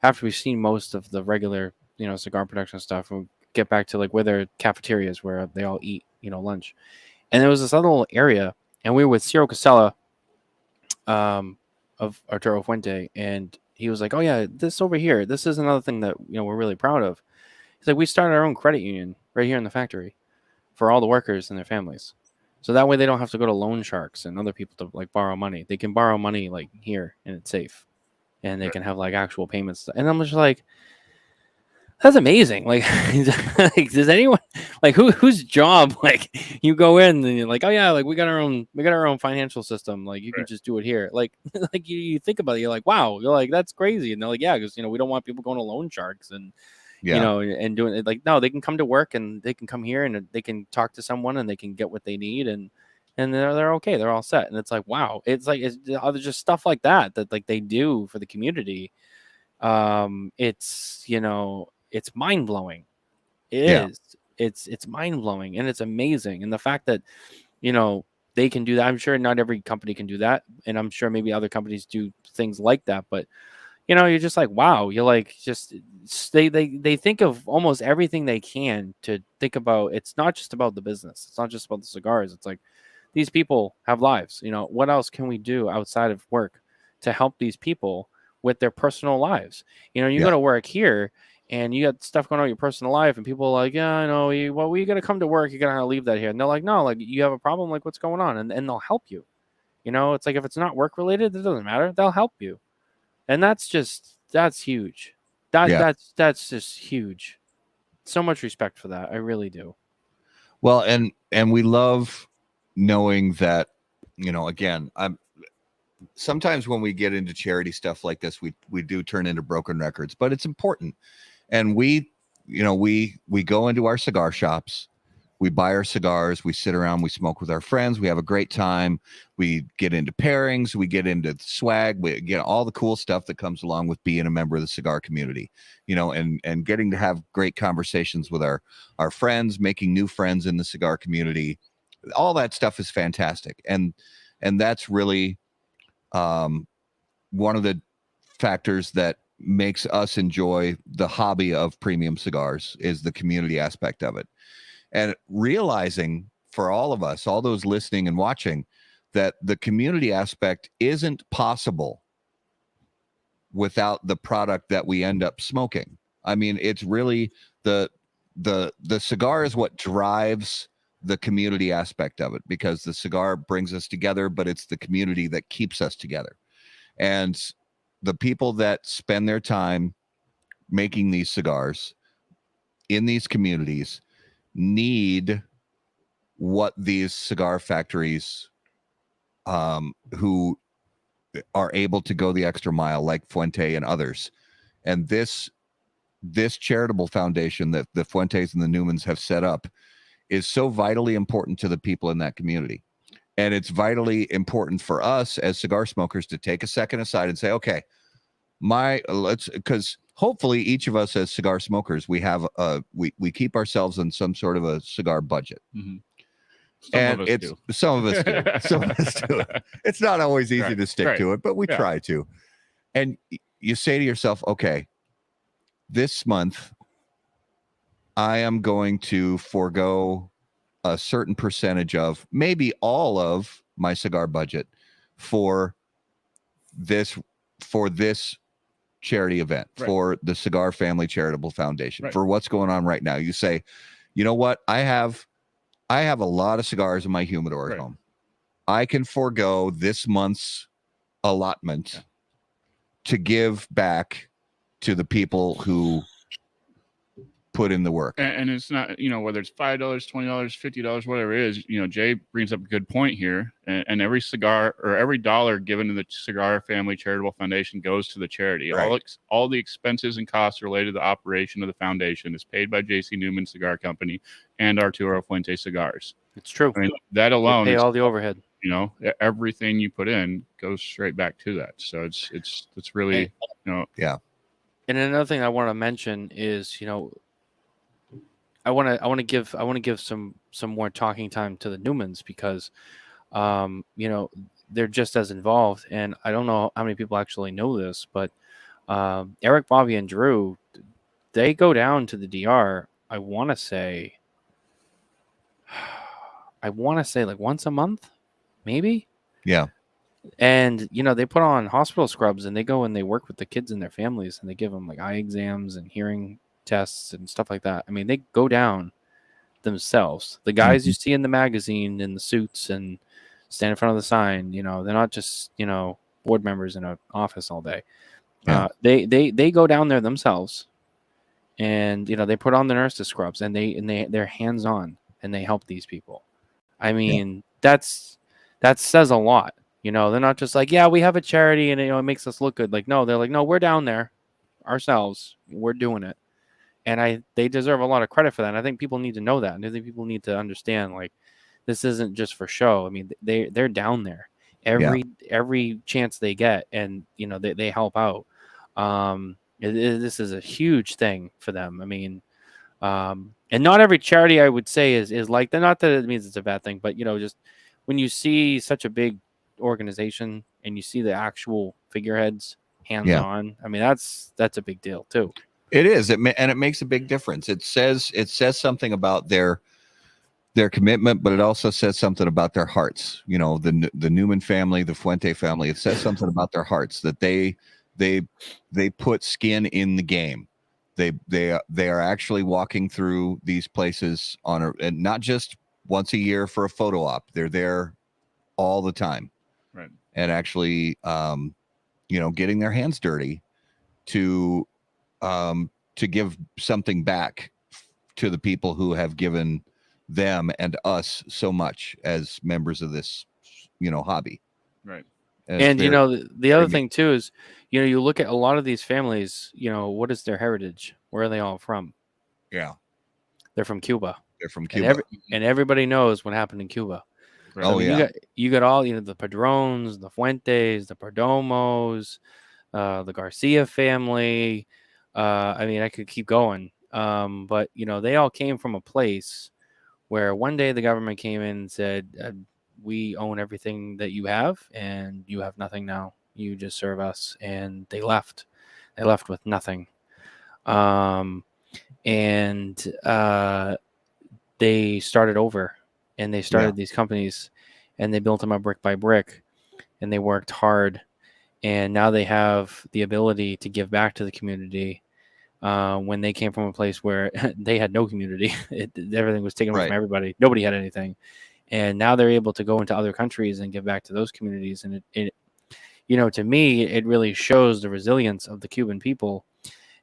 after we've seen most of the regular, cigar production stuff. We get back to where their cafeteria is, where they all eat, lunch. And there was this other little area, and we were with Ciro Casella of Arturo Fuente, and he was like, "Oh yeah, this over here, this is another thing that we're really proud of." He's like, "We started our own credit union right here in the factory for all the workers and their families, so that way they don't have to go to loan sharks and other people to borrow money. They can borrow money here, and it's safe, and they can have actual payments." And I'm just like, that's amazing. Does anyone whose job you go in and you're oh yeah, we got our own financial system. You can just do it here. You think about it, you're wow, you're that's crazy. And they're yeah, because we don't want people going to loan sharks and and doing it. No, they can come to work and they can come here and they can talk to someone and they can get what they need and they're okay. They're all set. And it's wow, it's just stuff like that they do for the community. It's mind blowing. It is. It's mind blowing, and it's amazing. And the fact that they can do that. I'm sure not every company can do that, and I'm sure maybe other companies do things like that. But you're just wow. You're they think of almost everything they can to think about. It's not just about the business. It's not just about the cigars. It's these people have lives. What else can we do outside of work to help these people with their personal lives? You go to work here and you got stuff going on in your personal life and people are yeah, I know, you got to come to work. You got to leave that here. And they're no, you have a problem. What's going on? And they'll help you. It's if it's not work related, it doesn't matter. They'll help you. And that's huge. That's just huge. So much respect for that. I really do. Well, and we love knowing that, again, sometimes when we get into charity stuff like this, we do turn into broken records, but it's important. And we go into our cigar shops, we buy our cigars, we sit around, we smoke with our friends, we have a great time, we get into pairings, we get into swag, we get all the cool stuff that comes along with being a member of the cigar community, and getting to have great conversations with our friends, making new friends in the cigar community. All that stuff is fantastic. And that's really one of the factors that makes us enjoy the hobby of premium cigars is the community aspect of it. And realizing for all of us, all those listening and watching, that the community aspect isn't possible without the product that we end up smoking. I mean, it's really the cigar is what drives the community aspect of it, because the cigar brings us together, but it's the community that keeps us together. And the people that spend their time making these cigars in these communities need what these cigar factories who are able to go the extra mile, like Fuente and others. And this charitable foundation that the Fuentes and the Newmans have set up is so vitally important to the people in that community. And it's vitally important for us as cigar smokers to take a second aside and say, okay, because hopefully each of us as cigar smokers, we have we keep ourselves on some sort of a cigar budget. Mm-hmm. Some of us do. It's not always easy to stick to it, but we try to. And you say to yourself, okay, this month I am going to forego a certain percentage of, maybe all of, my cigar budget for this charity event, for the Cigar Family Charitable Foundation, for what's going on right now. You say, you know what? I have a lot of cigars in my humidor at home. I can forego this month's allotment to give back to the people who put in the work. And it's not, whether it's $5, $20, $50, whatever it is, Jay brings up a good point here. And every cigar or every dollar given to the Cigar Family Charitable Foundation goes to the charity. Right. All the expenses and costs related to the operation of the foundation is paid by J.C. Newman Cigar Company and Arturo Fuente Cigars. It's true. I mean, that alone pay is all the overhead. Everything you put in goes straight back to that. So it's really, Yeah. And another thing I want to mention is, I want to give some more talking time to the Newmans because, they're just as involved. And I don't know how many people actually know this, but Eric, Bobby, and Drew, they go down to the DR. I want to say like once a month, maybe. Yeah. And they put on hospital scrubs and they go and they work with the kids and their families and they give them like eye exams and hearing tests and stuff like that. I mean, they go down themselves. The guys you see in the magazine in the suits and stand in front of the sign, they're not just board members in an office all day. Yeah. They go down there themselves, and they put on the nurses scrubs and they're hands on and they help these people. I mean, that says a lot. They're not just like, yeah, we have a charity and it makes us look good. Like, no, they're like, no, we're down there ourselves. We're doing it. And they deserve a lot of credit for that. And I think people need to know that. And I think people need to understand, like, this isn't just for show. I mean, they're down there every chance they get, and they help out. This is a huge thing for them. I mean, and not every charity I would say is like that. Not that it means it's a bad thing, but just when you see such a big organization and you see the actual figureheads hands on, I mean, that's a big deal too. It is, and it makes a big difference. It says something about their commitment, but it also says something about their hearts. The Newman family, the Fuente family. It says something about their hearts that they put skin in the game. They are actually walking through these places and not just once a year for a photo op. They're there all the time, right? And actually, getting their hands dirty to give something back to the people who have given them and us so much as members of this, hobby. Right. And the other thing too is, you look at a lot of these families, what is their heritage? Where are they all from? Yeah. They're from Cuba. They're from Cuba. And everybody knows what happened in Cuba. Right. Oh, yeah. You got all, the Padrones, the Fuentes, the Perdomos, the Garcia family. I mean, I could keep going. But, they all came from a place where one day the government came in and said, we own everything that you have and you have nothing now. You just serve us. And they left. They left with nothing. And they started over and they started these companies and they built them up brick by brick and they worked hard. And now they have the ability to give back to the community. When they came from a place where they had no community, everything was taken away from everybody. Nobody had anything. And now they're able to go into other countries and give back to those communities. And it to me, it really shows the resilience of the Cuban people.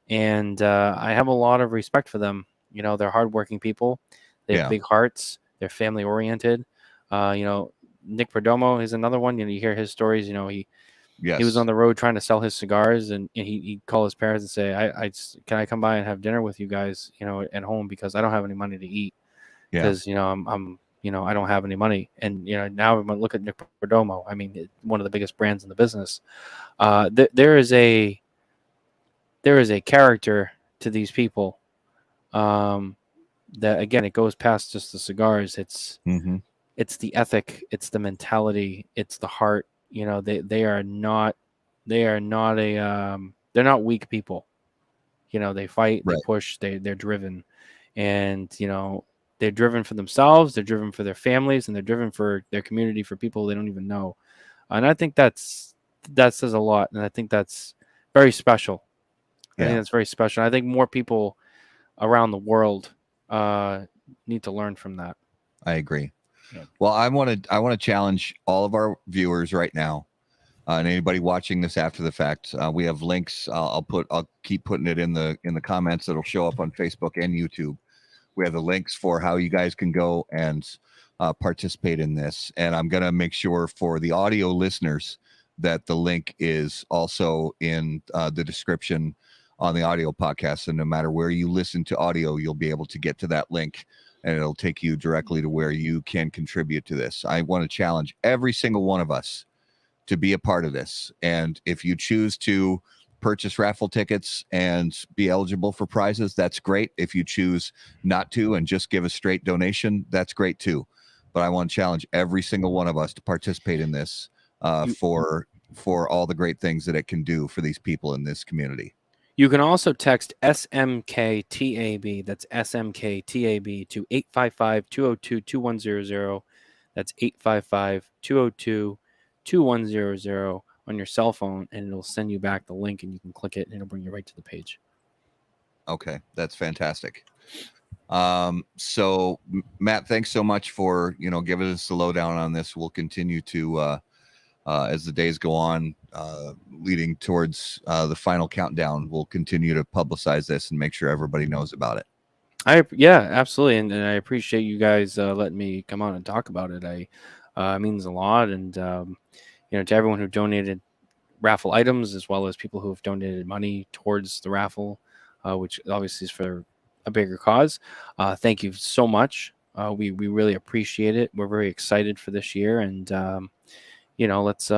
And I have a lot of respect for them. They're hardworking people. They have big hearts. They're family oriented. Nick Perdomo is another one. You hear his stories. He was on the road trying to sell his cigars, and he'd call his parents and say, can I come by and have dinner with you guys, at home, because I don't have any money to eat. Because, I'm I don't have any money. And, now I'm going to look at Nick Perdomo. I mean, one of the biggest brands in the business. There is a character to these people that, again, it goes past just the cigars. It's the ethic. It's the mentality. It's the heart. They're not weak people. They fight, they push, they're driven, and they're driven for themselves, they're driven for their families, and they're driven for their community, for people they don't even know. And I think that says a lot, and I think that's very special. I think that's very special. I think more people around the world need to learn from that. I agree. Yeah. Well, I want to challenge all of our viewers right now, and anybody watching this after the fact. We have links. I'll keep putting it in the comments. It'll show up on Facebook and YouTube. We have the links for how you guys can go and participate in this. And I'm going to make sure for the audio listeners that the link is also in the description on the audio podcast. And no matter where you listen to audio, you'll be able to get to that link, and it'll take you directly to where you can contribute to this. I want to challenge every single one of us to be a part of this. And if you choose to purchase raffle tickets and be eligible for prizes, that's great. If you choose not to and just give a straight donation, that's great too. But I want to challenge every single one of us to participate in this for all the great things that it can do for these people in this community. You can also text SMKTAB, that's SMKTAB, to 855-202-2100. That's 855-202-2100 on your cell phone, and it'll send you back the link, and you can click it, and it'll bring you right to the page. Okay, that's fantastic. So Matt, thanks so much for giving us the lowdown on this. We'll continue to as the days go on, leading towards the final countdown. We'll continue to publicize this and make sure everybody knows about it. Yeah, absolutely, and I appreciate you guys letting me come on and talk about it. It means a lot, and to everyone who donated raffle items, as well as people who have donated money towards the raffle, which obviously is for a bigger cause. Thank you so much. We really appreciate it. We're very excited for this year, and let's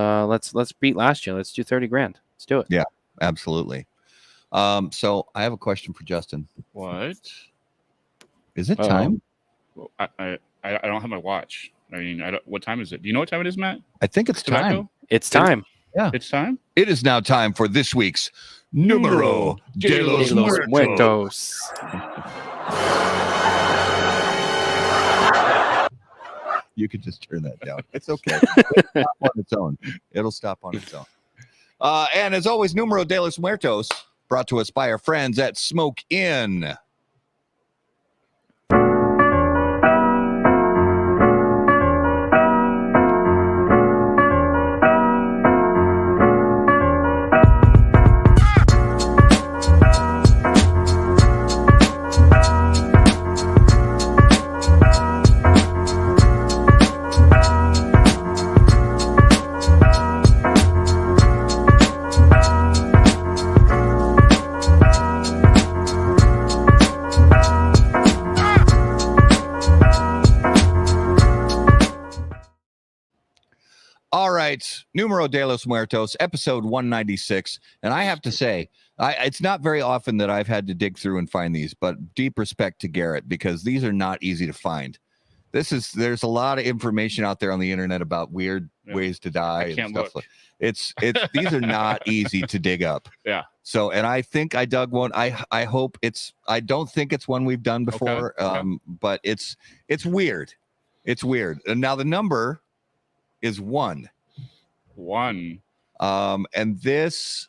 beat last year. Let's do 30 grand. Let's do it. Yeah, absolutely. So I have a question for Justin. What? Is it time? Well, I don't have my watch. I mean, what time is it? Do you know what time it is, Matt? I think it's Tobacco? time. It's time. Yeah. It's time? It is now time for this week's Numero de los Muertos. You could just turn that down. It's okay. It'll stop on its own. It'll stop on its own. And as always, Numero de los Muertos, brought to us by our friends at Smoke Inn. All right, Numero de los Muertos, episode 196. And I have to say, it's not very often that I've had to dig through and find these, but deep respect to Garrett, because these are not easy to find. There's a lot of information out there on the internet about weird ways to die and stuff. It's these are not easy to dig up. Yeah. So, and I think I dug one. I hope I don't think it's one we've done before. Okay. But it's weird. It's weird. And now the number is 1. And this,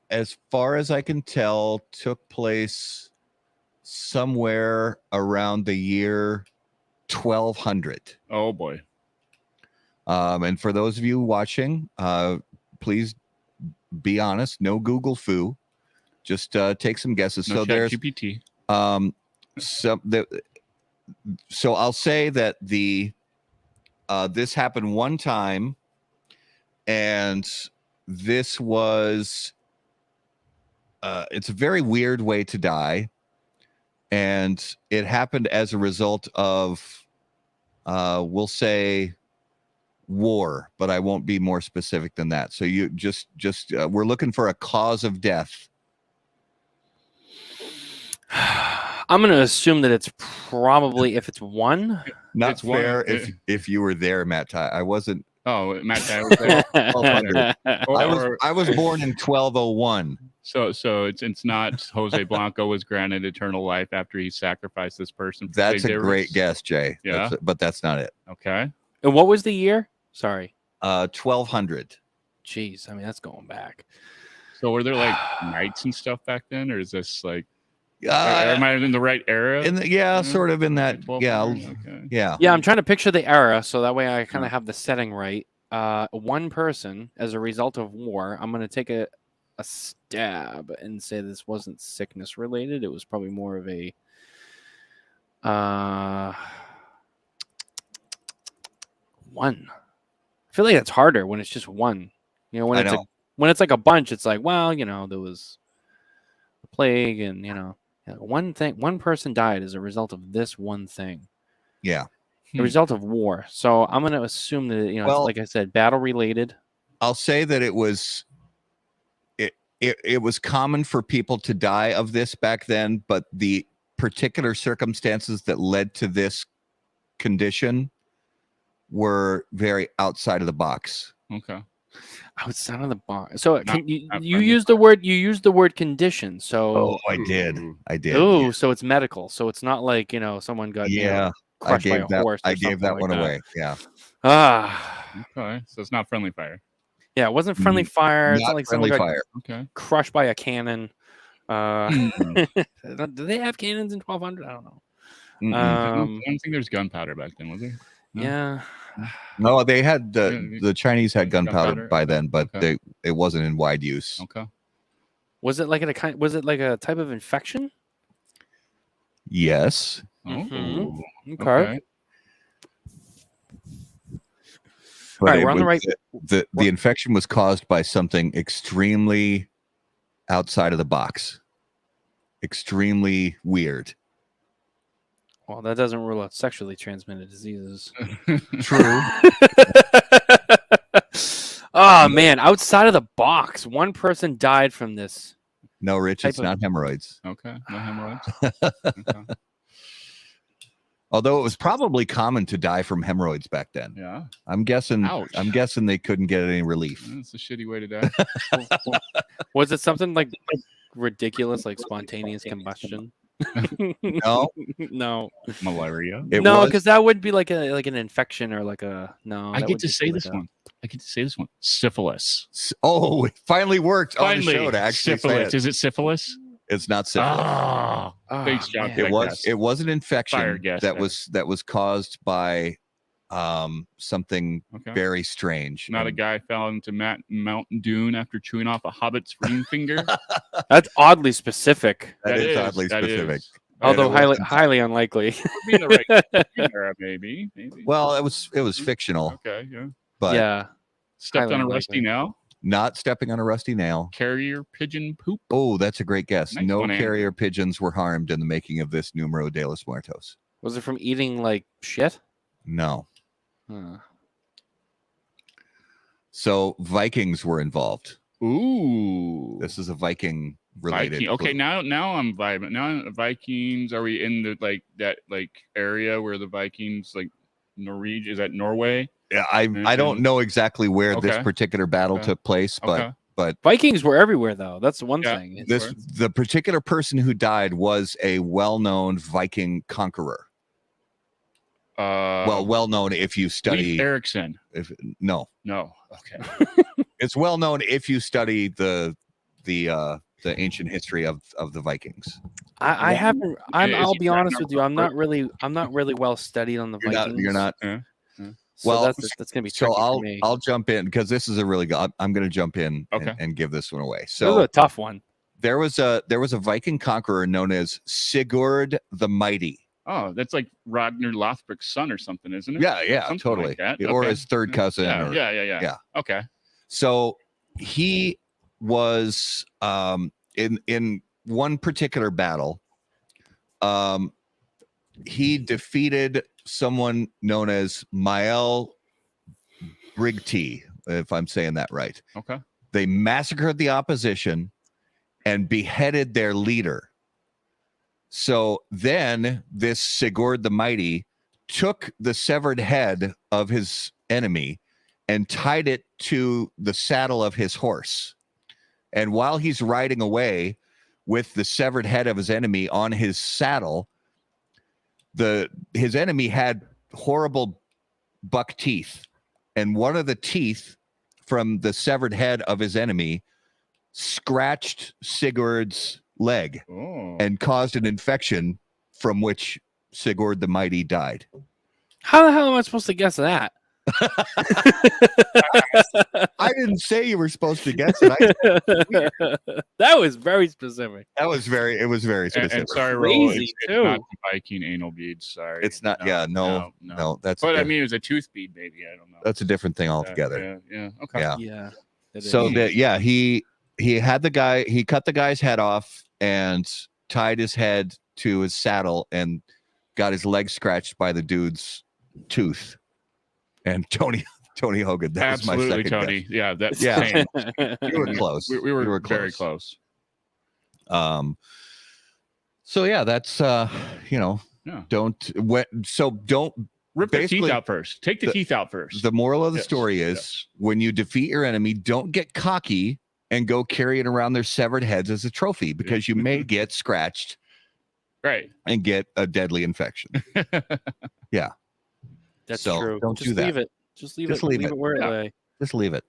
as far as I can tell, took place somewhere around the year 1200. Oh boy. And for those of you watching, please be honest. No Google foo. Just take some guesses. No so there's GPT. So I'll say that this happened one time, and this was it's a very weird way to die, and it happened as a result of we'll say war, but I won't be more specific than that. So you just we're looking for a cause of death. I'm going to assume that it's probably, if it's 1. Not It's fair one. if you were there, Matt Ty. I wasn't. Oh, Matt Ty was there. 1200. I was born in 1201. So it's not Jose Blanco was granted eternal life after he sacrificed this person. That's a great guess, Jay. Yeah. But that's not it. Okay. And what was the year? Sorry. 1200. Jeez, I mean, that's going back. So were there like knights and stuff back then, or is this like? Am I in the right era? Sort of in that. 1200? Okay. Yeah. Yeah, I'm trying to picture the era, so that way I kind of have the setting right. One person, as a result of war, I'm going to take a stab and say this wasn't sickness related. It was probably more of a one. I feel like it's harder when it's just one. You know, when it's like a bunch, it's like, well, you know, there was a plague, and you know, one person died as a result of this one thing. Yeah. The result of war. So I'm going to assume that, you know, it's, like I said, battle related. I'll say that it was common for people to die of this back then, but the particular circumstances that led to this condition were very outside of the box. Okay. Outside of the box. So you use the word condition. So I did. Oh, so it's medical. So it's not like, you know, someone got crushed by a horse. I gave that one away. Yeah. Okay. So it's not friendly fire. Yeah, it wasn't friendly fire. It's Not not like friendly someone got fire. crushed by a cannon. Do they have cannons in 1200? I don't know. I don't think there's gunpowder back then, was there? No? Yeah. No, they had the Chinese had gunpowder by then, but Okay. it wasn't in wide use. Okay. Was it like a type of infection? Yes. Oh. Okay. But All right, we're on the right. The infection was caused by something extremely outside of the box. Extremely weird. Well, that doesn't rule out sexually transmitted diseases. True. Oh man, outside of the box, one person died from this. No, Rich, it's not hemorrhoids. Okay. No hemorrhoids. Okay. Although it was probably common to die from hemorrhoids back then. Yeah. I'm guessing. Ouch. I'm guessing they couldn't get any relief. That's a shitty way to die. Was it something like ridiculous, like spontaneous combustion? No. No. Malaria. No, because that would be like an infection or like a no. I get to say this one. I get to say this one. Syphilis. Oh, it finally worked on the show to actually say syphilis. it. Is it syphilis? It's not syphilis. Oh, thanks, John. man. It was an infection Fire guess that there. was caused by something Okay. very strange. Not a guy fell into Mountain Dune after chewing off a hobbit's ring finger. That's oddly specific. That is oddly specific. Although highly unlikely. Be in the right era, maybe. Well, it was fictional, Okay, yeah. but yeah. Stepped Highly on a unlikely. rusty nail. not stepping on a rusty nail. Carrier pigeon poop. Oh, that's a great guess. Nice No one, Andrew. carrier pigeons were harmed in the making of this Numero de los Muertos. Was it from eating like shit? No. Huh. So Vikings were involved. Ooh. This is a Viking related. Viking. Okay, now I'm vibing. Now Vikings. Are we in the that area where the Vikings Norwegian? Is that Norway? Yeah, I don't know exactly where this Okay. particular battle Okay. took place, but Vikings were everywhere, though. That's the one Yeah. thing. the particular person who died was a well-known Viking conqueror. Well known if you study. Leif Erikson. No, Okay. it's well known if you study the ancient history of the Vikings. I haven't. I'll he be trapped honest in with you. I'm not really well studied on the Vikings. You're not. So Well, that's gonna be So tricky for me. I'll jump in because this is a really good. I'm going to jump in Okay. and give this one away. This is So a tough one. there was a Viking conqueror known as Sigurd the Mighty. Oh, that's like Ragnar Lothbrok's son or something, isn't it? Yeah, Something totally. like that. Or Okay. his third cousin. or- Yeah. Okay. So he was in one particular battle. He defeated someone known as Mael Brigti, if I'm saying that right. Okay. They massacred the opposition and beheaded their leader. So then this Sigurd the Mighty took the severed head of his enemy and tied it to the saddle of his horse. And while he's riding away with the severed head of his enemy on his saddle, his enemy had horrible buck teeth. And one of the teeth from the severed head of his enemy scratched Sigurd's leg Oh. and caused an infection from which Sigurd the Mighty died. How the hell am I supposed to guess that? I didn't say you were supposed to guess it. That was very specific. It was very specific. And sorry, Roll, Crazy, it's too. not the Viking anal beads. Sorry, It's not. No. That's. But I mean, it was a tooth bead, maybe. I don't know. That's a different thing altogether. Yeah. Okay. Yeah. Yeah. it So is. that he had the guy. He cut the guy's head off and tied his head to his saddle and got his leg scratched by the dude's tooth. And Tony Hogan. That Absolutely, was my second Tony. guess. Yeah, that's Yeah. same. You were close. We were close. very close. So yeah, that's Yeah. don't Rip the teeth basically, out first. Take the teeth out first. the moral of the Yes, story is yes. when you defeat your enemy, don't get cocky and go carrying around their severed heads as a trophy because you may get scratched Right. and get a deadly infection. That's So, true. don't Just do that. leave it. Just leave Just it. leave Leave it. it where Yeah. it lay. Just leave it.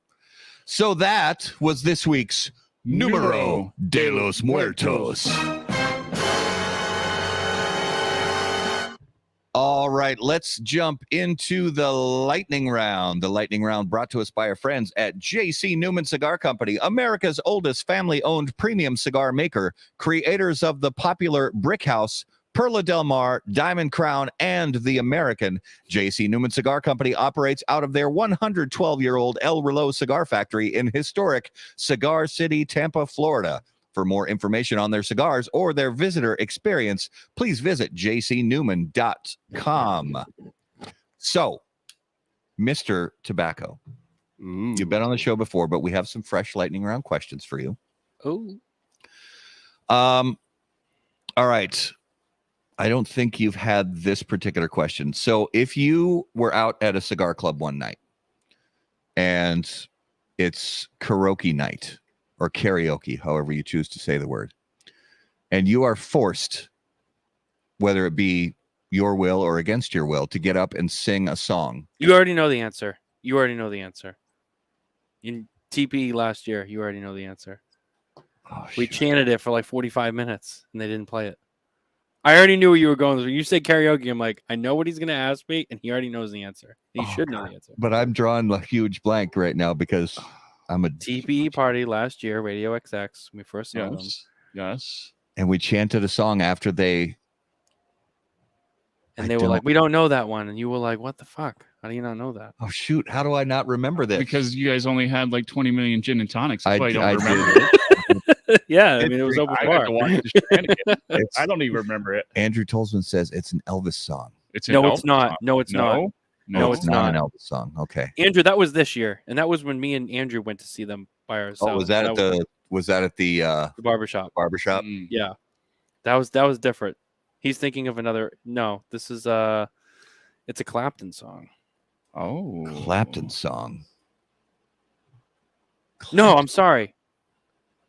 So that was this week's Numero de los Muertos. All right, let's jump into the lightning round. The lightning round brought to us by our friends at J.C. Newman Cigar Company, America's oldest family-owned premium cigar maker, creators of the popular Brick House, Perla Del Mar, Diamond Crown, and the American. J.C. Newman Cigar Company operates out of their 112-year-old El Reloj cigar factory in historic Cigar City, Tampa, Florida. For more information on their cigars or their visitor experience, please visit jcnewman.com. So, Mr. Tabacco, you've been on the show before, but we have some fresh lightning round questions for you. Oh. All right. I don't think you've had this particular question. So, if you were out at a cigar club one night and it's karaoke night, or karaoke, however you choose to say the word, and you are forced, whether it be your will or against your will, to get up and sing a song. You already know the answer. In TP last year, you already know the answer. Oh, We shoot. chanted it for like 45 minutes and they didn't play it. I already knew where you were going. When you said karaoke, I'm like, I know what he's going to ask me, and he already knows the answer. He should know the answer. But I'm drawing a huge blank right now because I'm a TPE party last year, Radio XX, when we first saw them. Yes. and we chanted a song after they. And I they were don't- like, we don't know that one. And you were like, what the fuck? How do you not know that? Oh shoot! How do I not remember this? Because you guys only had like 20 million gin and tonics. That's why you I don't remember did. it. Yeah, I mean, it was open I bar. had to watch the shenanigans. It's- I don't even remember it. Andrew Tolzman says it's an Elvis song. It's an No, it's Elvis not. song. No, it's not. No, Oh, it's not not. an Elvis song. Okay. Andrew, that was this year. And that was when me and Andrew went to see them by ourselves. Oh, was that at the the barbershop? barbershop? Mm. Yeah. That was different. He's thinking of another. No, this is it's a Clapton song. Oh. Clapton song. No, I'm sorry.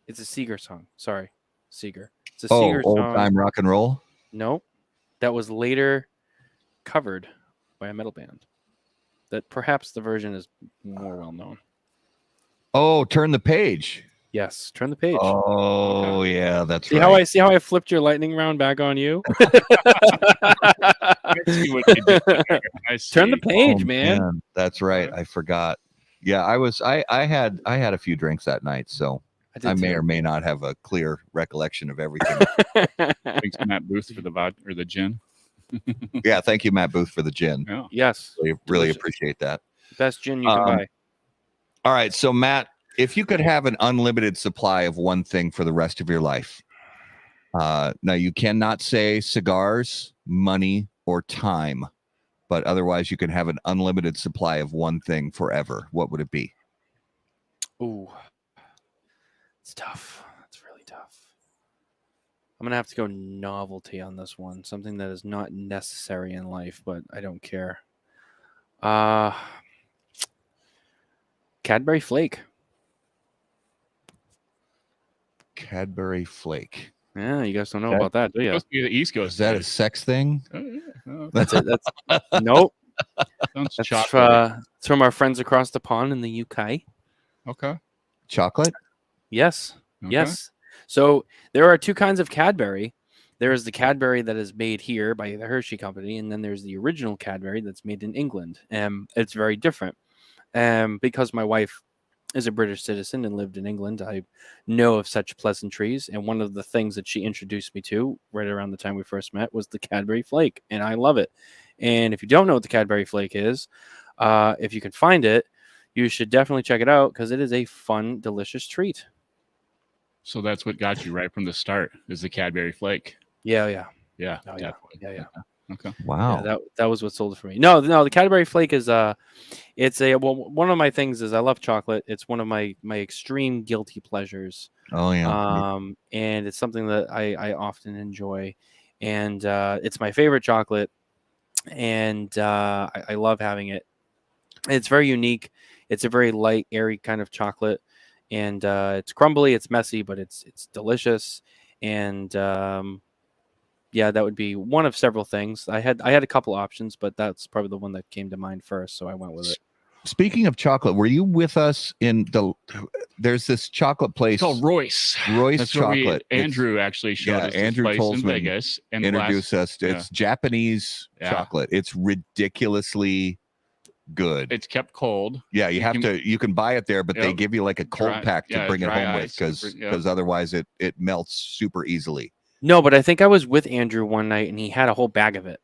It's a Cigar song. Sorry. Cigar. It's a Oh, Cigar old song. time rock and roll. No. That was later covered by a metal band. That perhaps the version is more well known. Oh, turn the page. Yes. Turn the page. Oh, yeah, that's See right. how I flipped your lightning round back on you? I see what they did there. I Turn the see. page, Oh, man. That's right. I forgot. Yeah, I had a few drinks that night, so did I may too. or may not have a clear recollection of everything. Thanks, Matt Booth, for the vodka or the gin. Yeah, thank you, Matt Booth, for the gin. Yeah. Yes. Really Delicious. appreciate that. Best gin you can buy. All right, so Matt, if you could have an unlimited supply of one thing for the rest of your life, now you cannot say cigars, money, or time, but otherwise you can have an unlimited supply of one thing forever. What would it be? Ooh. It's tough. It's really tough. I'm gonna have to go novelty on this one. Something that is not necessary in life, but I don't care. Cadbury Flake. Cadbury Flake. Yeah, you guys don't know That- about that, do you? Supposed to be the East Coast. Is that a sex thing? Oh, yeah. Oh, That's it. That's nope. sounds That's chocolate. it's from our friends across the pond in the UK. Okay. Chocolate? Yes. Okay. Yes. So there are two kinds of Cadbury. There is the Cadbury that is made here by the Hershey Company, and then there's the original Cadbury that's made in England. It's very different. Because my wife is a British citizen and lived in England, I know of such pleasantries. And one of the things that she introduced me to right around the time we first met was the Cadbury Flake, and I love it. And if you don't know what the Cadbury Flake is, if you can find it, you should definitely check it out because it is a fun, delicious treat. So that's what got you right from the start is the Cadbury Flake. Yeah. Yeah. Oh, yeah. Definitely. Yeah. Okay. Wow. Yeah, that was what sold it for me. No, the Cadbury Flake is one of my things is I love chocolate. It's one of my extreme guilty pleasures. Oh yeah. And it's something that I often enjoy, and it's my favorite chocolate, and I love having it. It's very unique. It's a very light, airy kind of chocolate, and it's crumbly, it's messy, but it's delicious. And yeah, that would be one of several things. I had a couple options, but that's probably the one that came to mind first, so I went with it. Speaking of chocolate, were you with us in there's this chocolate place It's called Royce. Royce Chocolate. Andrew actually showed us this Andrew place in Tolzman Vegas and introduced us to it's Japanese chocolate. It's ridiculously good. It's kept cold. Yeah, you can buy it there, but they give you like a cold pack to bring it home with because otherwise it melts super easily. No, but I think I was with Andrew one night and he had a whole bag of it.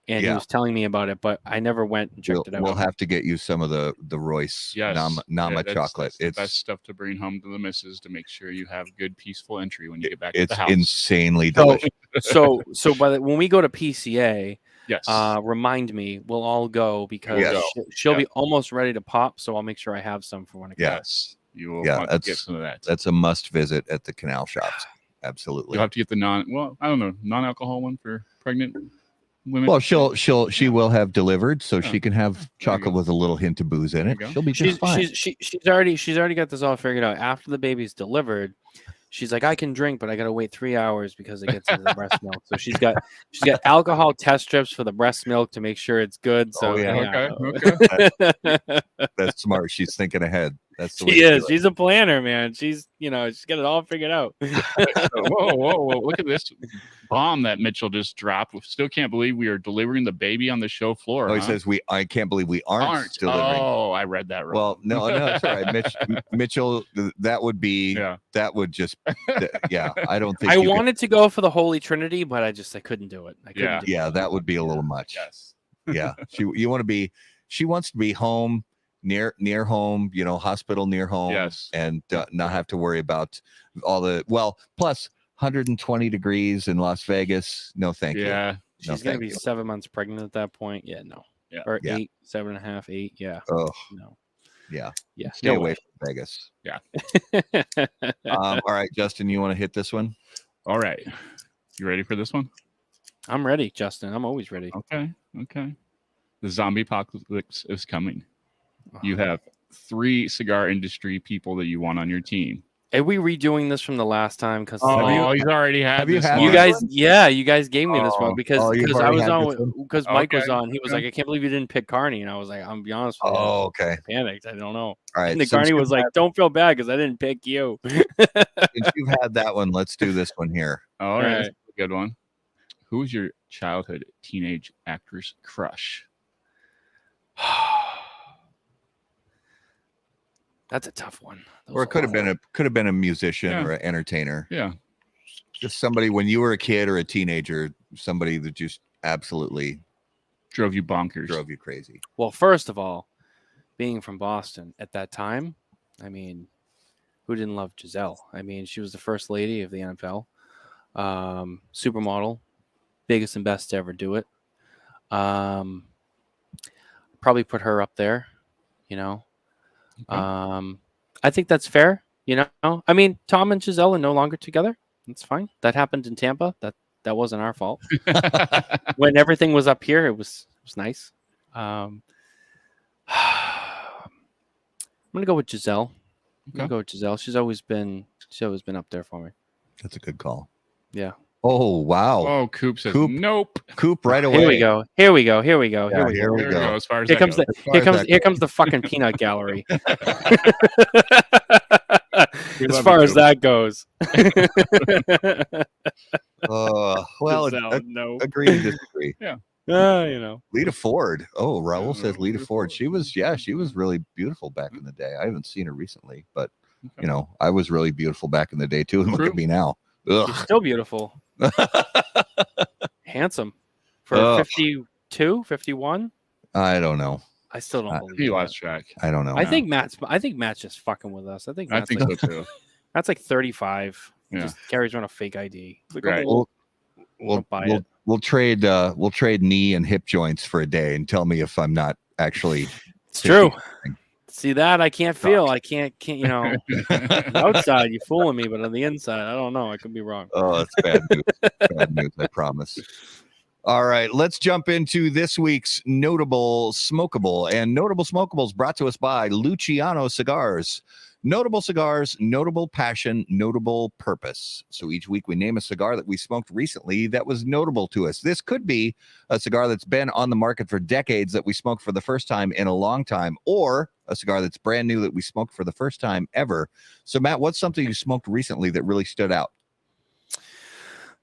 And he was telling me about it, but I never went and checked it out. We'll have to get you some of the Royce Nama chocolate. It's the best stuff to bring home to the missus to make sure you have good, peaceful entry when you get back to the house. It's insanely delicious. So when we go to PCA, yes, remind me. We'll all go because she'll be almost ready to pop. So I'll make sure I have some for when it comes. Yes, you will want to get some of that. That's a must visit at the canal shops. Absolutely. You'll have to get the non-alcohol one for pregnant women. Well, she will have delivered, so she can have chocolate with a little hint of booze in it. She'll be just fine. She's already got this all figured out. After the baby's delivered, she's like, I can drink, but I gotta wait 3 hours because it gets into the breast milk. So she's got alcohol test strips for the breast milk to make sure it's good. So okay. That's smart. She's thinking ahead. That's the way she is. She's a planner, man. She's got it all figured out. Whoa! Look at this bomb that Mitchell just dropped. We still can't believe we are delivering the baby on the show floor. Oh, he says I can't believe we aren't delivering. Oh, I read that wrong. Well, no, it's all right. Mitchell, that would be that would just I don't think I wanted to go for the Holy Trinity, but I couldn't do it. That would be a little much. Yes. Yeah. She wants to be home. Near home, hospital near home, yes, and not have to worry about all plus 120 degrees in Las Vegas. No, thank you. Yeah, she's gonna be 7 months pregnant at that point. Yeah, no, or 8, 7.5, 8. Yeah. Oh no. Yeah. Stay away from Vegas. Yeah. All right, Justin, you want to hit this one? All right, you ready for this one? I'm ready, Justin. I'm always ready. Okay. The zombie apocalypse is coming. You have 3 cigar industry people that you want on your team. Are we redoing this from the last time? Because he's already had this one. You guys gave me this one because I was on because Mike was on. He was like, I can't believe you didn't pick Carney, and I was like, I'm be honest with you. Oh, okay. I panicked. I don't know. All right. And Carney was like, don't feel bad because I didn't pick you. Since you've had that one, let's do this one here. All right. That's a good one. Who was your childhood teenage actress crush? That's a tough one. Or it could have been a musician or an entertainer. Yeah. Just somebody when you were a kid or a teenager, somebody that just absolutely drove you bonkers. Drove you crazy. Well, first of all, being from Boston at that time, I mean, who didn't love Giselle? I mean, she was the first lady of the NFL. Supermodel, biggest and best to ever do it. Probably put her up there, Okay. I think that's fair. I mean, Tom and Giselle are no longer together. That's fine. That happened in Tampa. That wasn't our fault. When everything was up here, it was nice. I'm gonna go with Giselle. She's always been up there for me. That's a good call. Yeah. Oh wow. Oh, Coop says nope. Coop right away. Here we go. Here we go. As far as here comes the fucking peanut gallery. As far as that goes. Well, no. agree to disagree. Yeah. You know. Lita Ford. Oh, Raul says Lita Lita Ford. Ford. She was really beautiful back in the day. I haven't seen her recently, but Okay. I was really beautiful back in the day too. And look True. at me now. You're Ugh. still beautiful. Handsome. For 52, 51? I don't know. I still don't believe He that. lost track. I don't know. I think Matt's just fucking with us. I think I Matt's think like, so too. That's like 35. Yeah. Just carries around a fake ID. It's like, Right. oh, don't buy it. We'll trade knee and hip joints for a day and tell me if I'm not actually. It's true. something. See that? I can't feel. I can't, on the outside, you're fooling me, but on the inside, I don't know. I could be wrong. Oh, it's bad news. Bad news, I promise. All right, let's jump into this week's Notable Smokable. And Notable Smokables brought to us by Luciano Cigars. Notable cigars, notable passion, notable purpose. So each week we name a cigar that we smoked recently that was notable to us. This could be a cigar that's been on the market for decades that we smoked for the first time in a long time, or a cigar that's brand new that we smoked for the first time ever. So Matt, what's something you smoked recently that really stood out?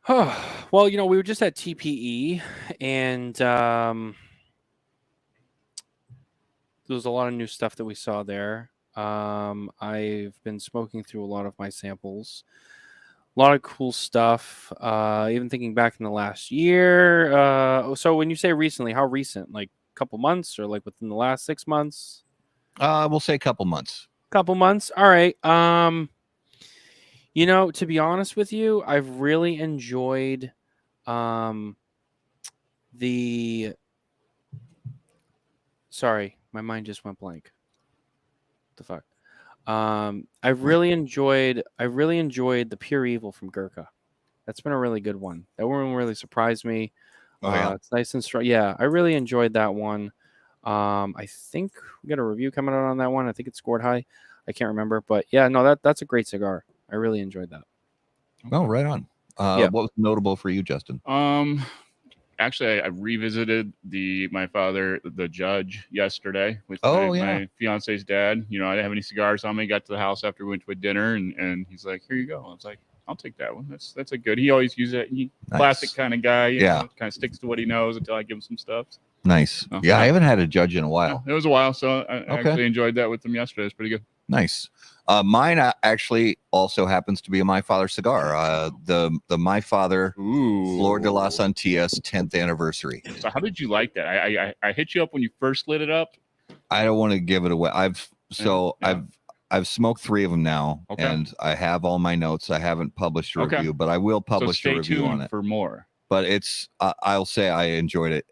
Well, we were just at TPE, and there was a lot of new stuff that we saw there. I've been smoking through a lot of my samples. A lot of cool stuff. Even thinking back in the last year. So when you say recently, how recent? Like a couple months, or like within the last 6 months? We'll say a couple months. Couple months. All right. To be honest with you, I've really enjoyed sorry, my mind just went blank. What the fuck? I really enjoyed the Pure Evil from Gurkha. That's been a really good one. That one really surprised me. It's nice and strong. Yeah, I really enjoyed that one. I think we got a review coming out on that one. I think it scored high. I can't remember, but yeah, no, that's a great cigar. I really enjoyed that. Oh, right on. What was notable for you, Justin? Actually, I revisited my father, the judge, yesterday with my fiance's dad. I didn't have any cigars on me. Got to the house after we went to a dinner, and he's like, "Here you go." I was like, "I'll take that one. That's a good." He always uses it. Classic kind of guy. You know, kind of sticks to what he knows until I give him some stuff. Nice. Yeah, I haven't had a judge in a while. It was a while, so I actually enjoyed that with him yesterday. It's pretty good. Nice. Mine actually also happens to be a My Father cigar. The My Father Flor de las Antillas 10th anniversary. So how did you like that? I hit you up when you first lit it up. I don't want to give it away. I've smoked 3 of them now, and I have all my notes. I haven't published a review, but I will publish a review on it for more. But it's I'll say I enjoyed it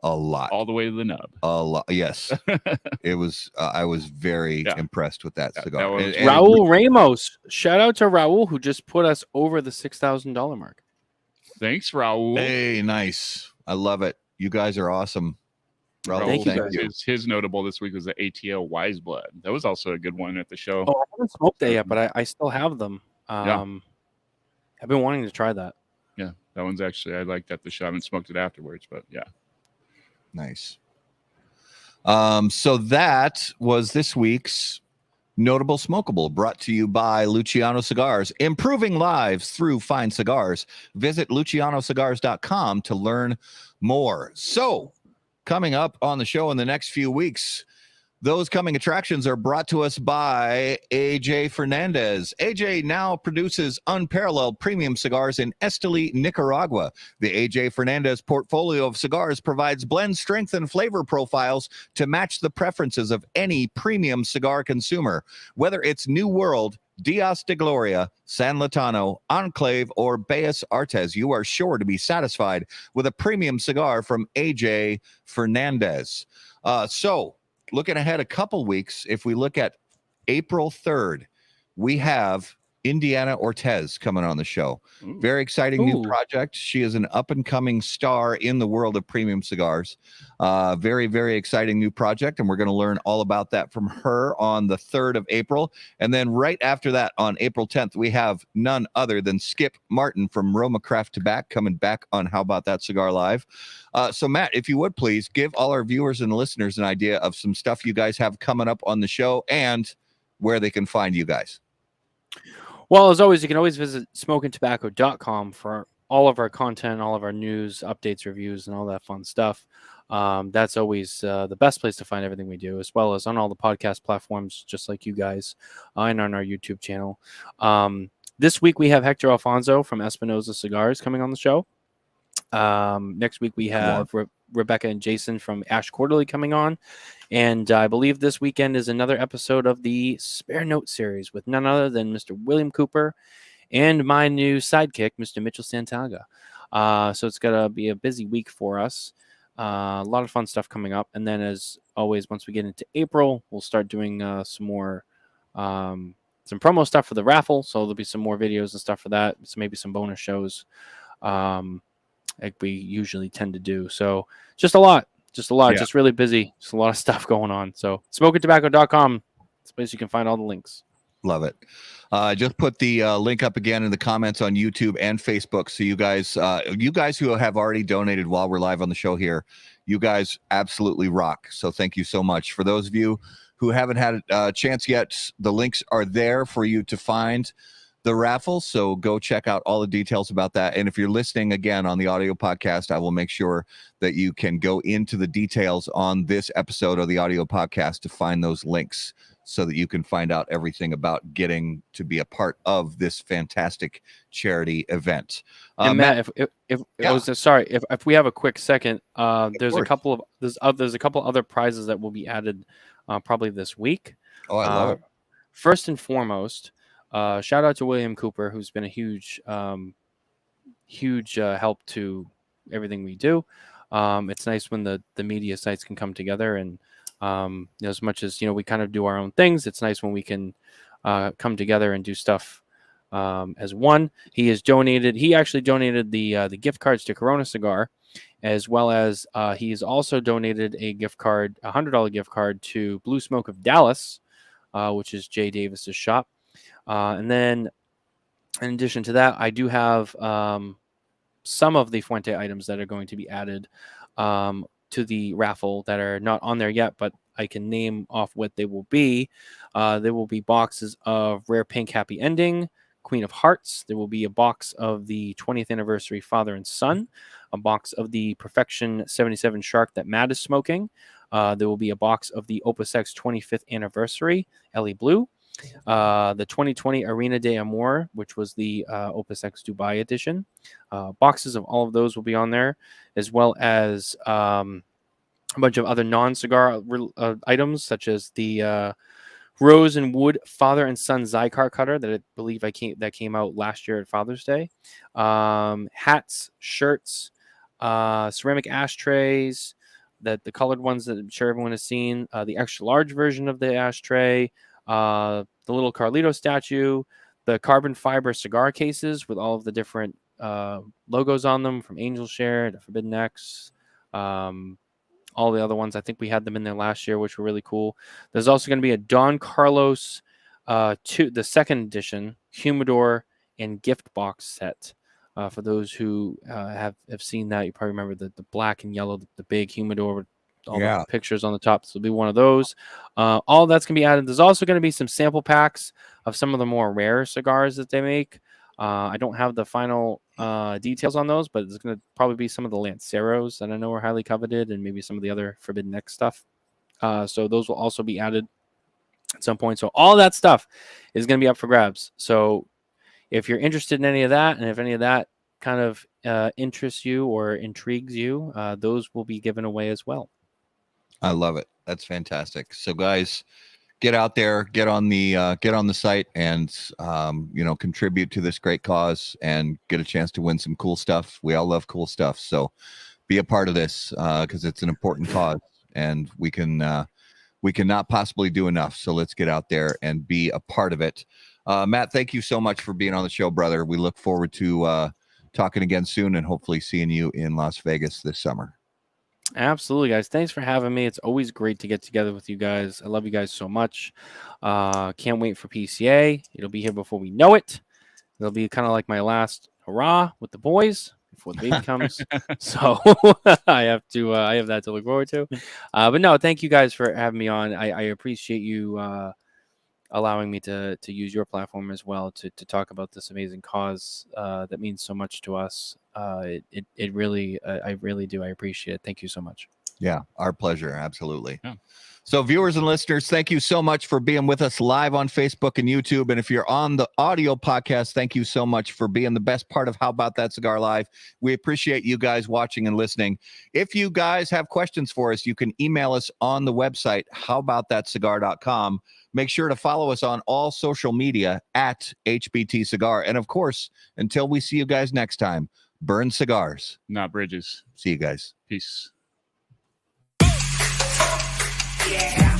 a lot, all the way to the nub. A lot, yes. It was. I was very impressed with that cigar. That Raul Ramos, shout out to Raul who just put us over the $6,000 mark. Thanks, Raul. Hey, nice. I love it. You guys are awesome. Raul, thank you. His notable this week was the ATL Wise Blood. That was also a good one at the show. Oh, I haven't smoked that yet, but I still have them. I've been wanting to try that. Yeah, that one's actually I liked at the show. I haven't smoked it afterwards, but yeah. Nice. So that was this week's Notable Smokable, brought to you by Luciano Cigars, improving lives through fine cigars. Visit lucianocigars.com to learn more. So, coming up on the show in the next few weeks, those coming attractions are brought to us by AJ Fernandez. AJ now produces unparalleled premium cigars in Esteli, Nicaragua. The AJ Fernandez portfolio of cigars provides blend strength and flavor profiles to match the preferences of any premium cigar consumer. Whether it's New World, Dias de Gloria, San Latano, Enclave, or Bellas Artes, you are sure to be satisfied with a premium cigar from AJ Fernandez. Looking ahead a couple weeks, if we look at April 3rd, we have Indiana Ortez coming on the show. Very exciting new project. She is an up-and-coming star in the world of premium cigars. Very, very exciting new project, and we're going to learn all about that from her on the 3rd of April. And then right after that, on April 10th, we have none other than Skip Martin from Roma Craft Tobacco coming back on How About That Cigar Live. So, Matt, if you would please give all our viewers and listeners an idea of some stuff you guys have coming up on the show and where they can find you guys. Well, as always, you can always visit smokingtobacco.com for all of our content, all of our news, updates, reviews, and all that fun stuff. That's always the best place to find everything we do, as well as on all the podcast platforms, just like you guys, and on our YouTube channel. This week, we have Hector Alfonso from Espinosa Cigars coming on the show. Next week, we have Rebecca and Jason from Ash Quarterly coming on. And I believe this weekend is another episode of the Spare Note series with none other than Mr. William Cooper and my new sidekick, Mr. Mitchell Santaga. So it's going to be a busy week for us. A lot of fun stuff coming up. And then, as always, once we get into April, we'll start doing some more some promo stuff for the raffle. So there'll be some more videos and stuff for that. So maybe some bonus shows like we usually tend to do. So just a lot. Just really busy. Just a lot of stuff going on. So smokingtobacco.com. It's a place you can find all the links. Love it. Just put the link up again in the comments on YouTube and Facebook. So you guys who have already donated while we're live on the show here, you guys absolutely rock. So thank you so much. For those of you who haven't had a chance yet, the links are there for you to find the raffle. So go check out all the details about that. And if you're listening again on the audio podcast, I will make sure that you can go into the details on this episode of the audio podcast to find those links so that you can find out everything about getting to be a part of this fantastic charity event. And Matt, if we have a quick second, there's a couple other prizes that will be added probably this week. Oh, I love it. First and foremost, shout out to William Cooper, who's been a huge help to everything we do. It's nice when the media sites can come together, and as much as we kind of do our own things, it's nice when we can come together and do stuff as one. He actually donated the gift cards to Corona Cigar, as well as he's also donated a $100 gift card to Blue Smoke of Dallas, which is Jay Davis's shop. And then in addition to that, I do have some of the Fuente items that are going to be added to the raffle that are not on there yet, but I can name off what they will be. There will be boxes of Rare Pink Happy Ending, Queen of Hearts. There will be a box of the 20th anniversary Father and Son, a box of the Perfection 77 Shark that Matt is smoking. There will be a box of the Opus X 25th anniversary Ellie Blue. The 2020 Arena de Amor, which was the Opus X Dubai edition. Boxes of all of those will be on there, as well as a bunch of other non-cigar items, such as the Rose and Wood Father and Son Zycar cutter that I believe came out last year at Father's Day. Hats, shirts, ceramic ashtrays, the colored ones that I'm sure everyone has seen. The extra large version of the ashtray. The little Carlito statue, the carbon fiber cigar cases with all of the different logos on them, from Angel Share to Forbidden X, all the other ones. I think we had them in there last year, which were really cool. There's also going to be a Don Carlos the second edition Humidor and gift box set. For those who have seen that, you probably remember the black and yellow, the big Humidor with all the pictures on the top. So it'll be one of those. All that's going to be added. There's also going to be some sample packs of some of the more rare cigars that they make. I don't have the final details on those, but there's going to probably be some of the Lanceros that I know are highly coveted, and maybe some of the other Forbidden X stuff. So those will also be added at some point. So all that stuff is going to be up for grabs. So if you're interested in any of that, and if any of that kind of interests you or intrigues you, those will be given away as well. I love it. That's fantastic. So guys, get out there, get on the site, and contribute to this great cause and get a chance to win some cool stuff. We all love cool stuff, so be a part of this because it's an important cause, and we cannot possibly do enough. So let's get out there and be a part of it. Matt, thank you so much for being on the show, brother. We look forward to talking again soon, and hopefully seeing you in Las Vegas this summer. Absolutely, guys. Thanks for having me. It's always great to get together with you guys. I love you guys so much. Can't wait for PCA. It'll be here before we know it. It'll be kind of like my last hurrah with the boys before the baby comes. So I have that to look forward to. But no, thank you guys for having me on. I appreciate you allowing me to use your platform as well to talk about this amazing cause that means so much to us. It really, I really do. I appreciate it. Thank you so much. Yeah, our pleasure. Absolutely. Yeah. So viewers and listeners, thank you so much for being with us live on Facebook and YouTube. And if you're on the audio podcast, thank you so much for being the best part of How About That Cigar Live. We appreciate you guys watching and listening. If you guys have questions for us, you can email us on the website, howaboutthatcigar.com. Make sure to follow us on all social media at HBT Cigar. And of course, until we see you guys next time, burn cigars, not bridges. See you guys. Peace. Yeah.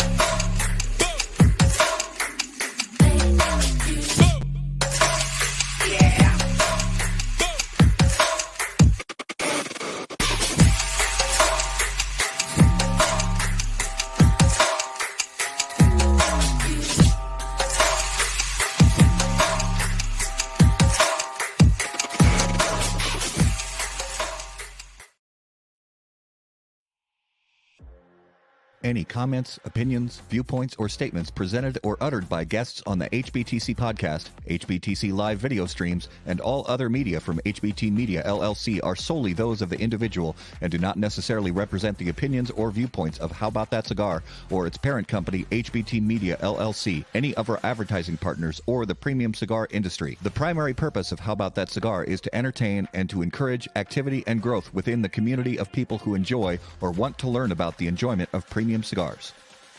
Any comments, opinions, viewpoints, or statements presented or uttered by guests on the HBTC podcast, HBTC live video streams, and all other media from HBT Media LLC are solely those of the individual and do not necessarily represent the opinions or viewpoints of How About That Cigar or its parent company, HBT Media LLC, any of our advertising partners, or the premium cigar industry. The primary purpose of How About That Cigar is to entertain and to encourage activity and growth within the community of people who enjoy or want to learn about the enjoyment of premium cigars.